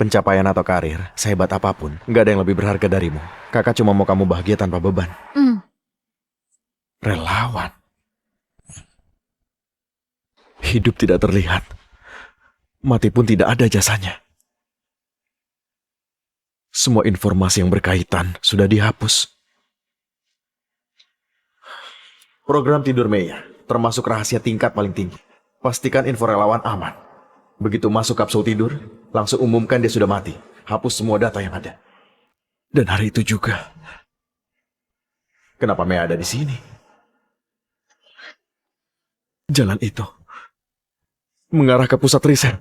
pencapaian atau karir, sehebat apapun, nggak ada yang lebih berharga darimu. Kakak cuma mau kamu bahagia tanpa beban. Relawan. Hidup tidak terlihat. Mati pun tidak ada jasanya. Semua informasi yang berkaitan sudah dihapus. Program tidur Meya, termasuk rahasia tingkat paling tinggi. Pastikan info relawan aman. Begitu masuk kapsul tidur, langsung umumkan dia sudah mati. Hapus semua data yang ada. Dan hari itu juga. Kenapa Meya ada di sini? Jalan itu mengarah ke pusat riset.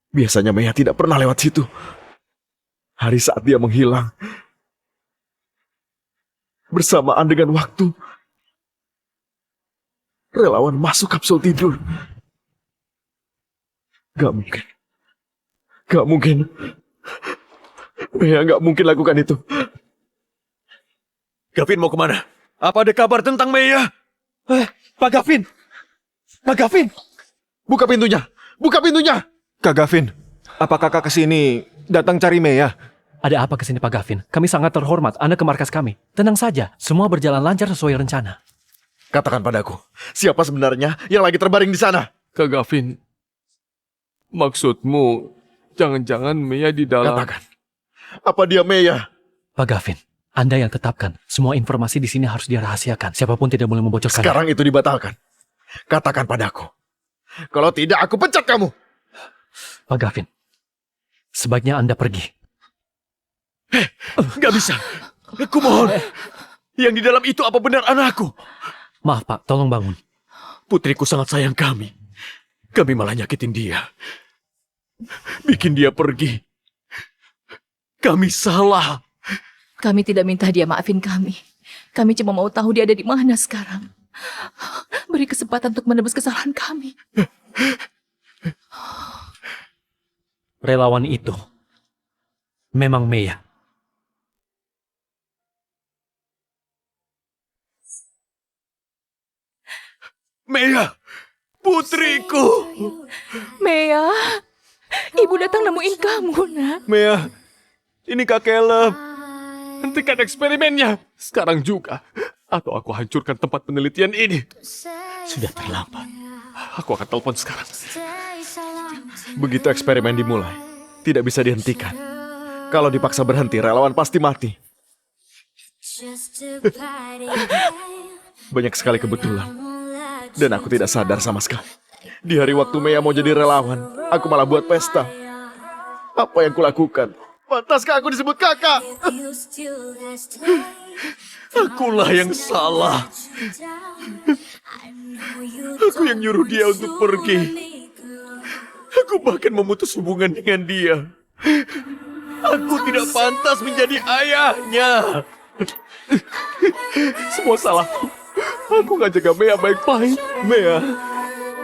Biasanya Meya tidak pernah lewat situ. Hari saat dia menghilang, bersamaan dengan waktu, relawan masuk kapsul tidur. Gak mungkin. Gak mungkin. Meya gak mungkin lakukan itu. Gavin mau kemana? Apa ada kabar tentang Meya? Pak Gavin! Pak Gavin! Buka pintunya! Buka pintunya! Kak Gavin, apa kakak kesini datang cari Meya? Ada apa kesini Pak Gavin? Kami sangat terhormat. Anda ke markas kami. Tenang saja, semua berjalan lancar sesuai rencana. Katakan padaku, siapa sebenarnya yang lagi terbaring di sana? Kak Gavin, maksudmu jangan-jangan Meya di dalam... Katakan, apa dia Meya? Pak Gavin, Anda yang tetapkan. Semua informasi di sini harus dirahasiakan. Siapapun tidak boleh membocorkan. Sekarang itu dibatalkan. Katakan padaku. Kalau tidak, aku pecat kamu. Pak Gavin, sebaiknya Anda pergi. Gak bisa. Aku mohon. Yang di dalam itu apa benar anakku? Maaf Pak, tolong bangun. Putriku sangat sayang kami. Kami malah nyakitin dia. Bikin dia pergi. Kami salah. Kami tidak minta dia maafin kami. Kami cuma mau tahu dia ada di mana sekarang. Beri kesempatan untuk menebus kesalahan kami. Relawan itu memang Meya. Meya, putriku. Meya, ibu datang nemuin kamu, nak. Meya, ini Kak Caleb. Hentikan eksperimennya. Sekarang juga. Atau aku hancurkan tempat penelitian ini. Sudah terlambat. Aku akan telepon sekarang. Begitu eksperimen dimulai, tidak bisa dihentikan. Kalau dipaksa berhenti, relawan pasti mati. Banyak sekali kebetulan. Dan aku tidak sadar sama sekali. Di hari waktu Meya mau jadi relawan, aku malah buat pesta. Apa yang kulakukan? Pantaskah aku disebut kakak? Akulah yang salah. Aku yang nyuruh dia untuk pergi. Aku bahkan memutus hubungan dengan dia. Aku tidak pantas menjadi ayahnya. Semua salahku. Aku nggak jaga Mea baik-baik. Mea,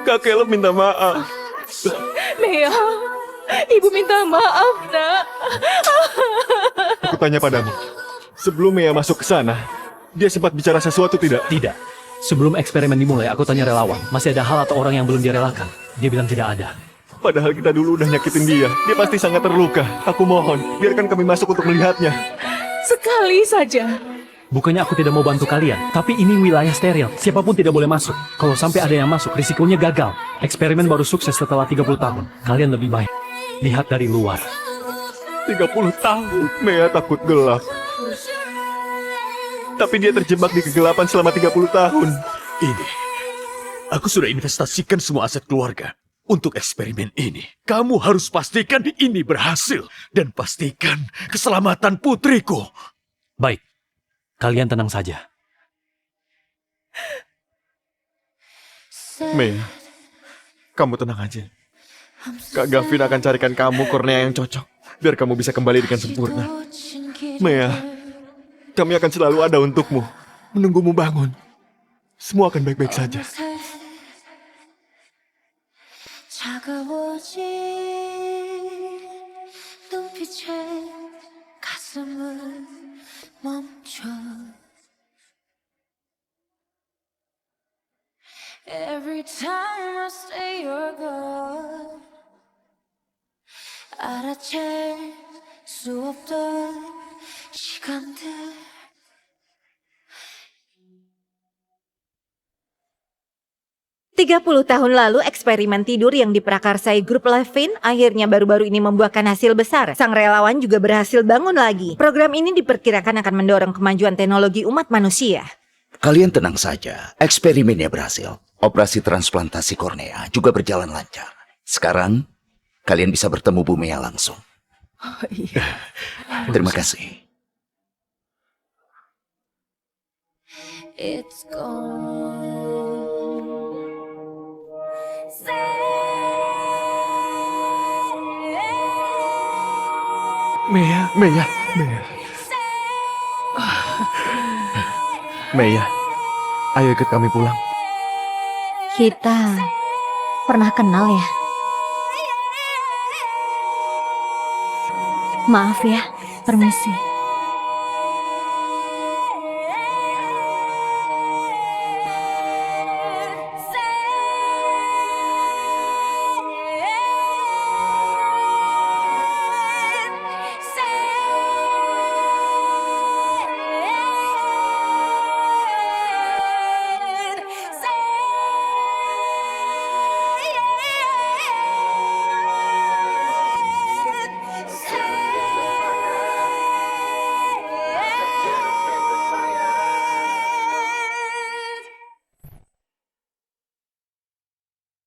Kak Caleb minta maaf. Mea, ibu minta maaf, nak. Aku tanya padamu, sebelum Mea masuk ke sana, dia sempat bicara sesuatu tidak? Tidak. Sebelum eksperimen dimulai, aku tanya relawan, masih ada hal atau orang yang belum direlakan. Dia bilang tidak ada. Padahal kita dulu udah nyakitin dia. Dia pasti sangat terluka. Aku mohon, biarkan kami masuk untuk melihatnya. Sekali saja. Bukannya aku tidak mau bantu kalian, tapi ini wilayah steril. Siapapun tidak boleh masuk. Kalau sampai ada yang masuk, risikonya gagal. Eksperimen baru sukses setelah 30 tahun. Kalian lebih baik lihat dari luar. 30 tahun. Mea takut gelap. Tapi dia terjebak di kegelapan selama 30 tahun. Ini, aku sudah investasikan semua aset keluarga untuk eksperimen ini. Kamu harus pastikan ini berhasil dan pastikan keselamatan putriku. Baik, kalian tenang saja. Mea, kamu tenang aja. Kak Gavin akan carikan kamu kornea yang cocok, biar kamu bisa kembali dengan sempurna. Mea, kami akan selalu ada untukmu, menunggumu bangun. Semua akan baik-baik saja. Every time I say you're gone, 알아챌 수 없던 시간들. 30 tahun lalu, eksperimen tidur yang diprakarsai grup Levin akhirnya baru-baru ini membuahkan hasil besar. Sang relawan juga berhasil bangun lagi. Program ini diperkirakan akan mendorong kemajuan teknologi umat manusia. Kalian tenang saja, eksperimennya berhasil. Operasi transplantasi kornea juga berjalan lancar. Sekarang, kalian bisa bertemu Bu Mea langsung. Oh, iya. Terima kasih. It's gone. Mea. Mea, ayo ikut kami pulang. Kita pernah kenal ya? Maaf ya, permisi.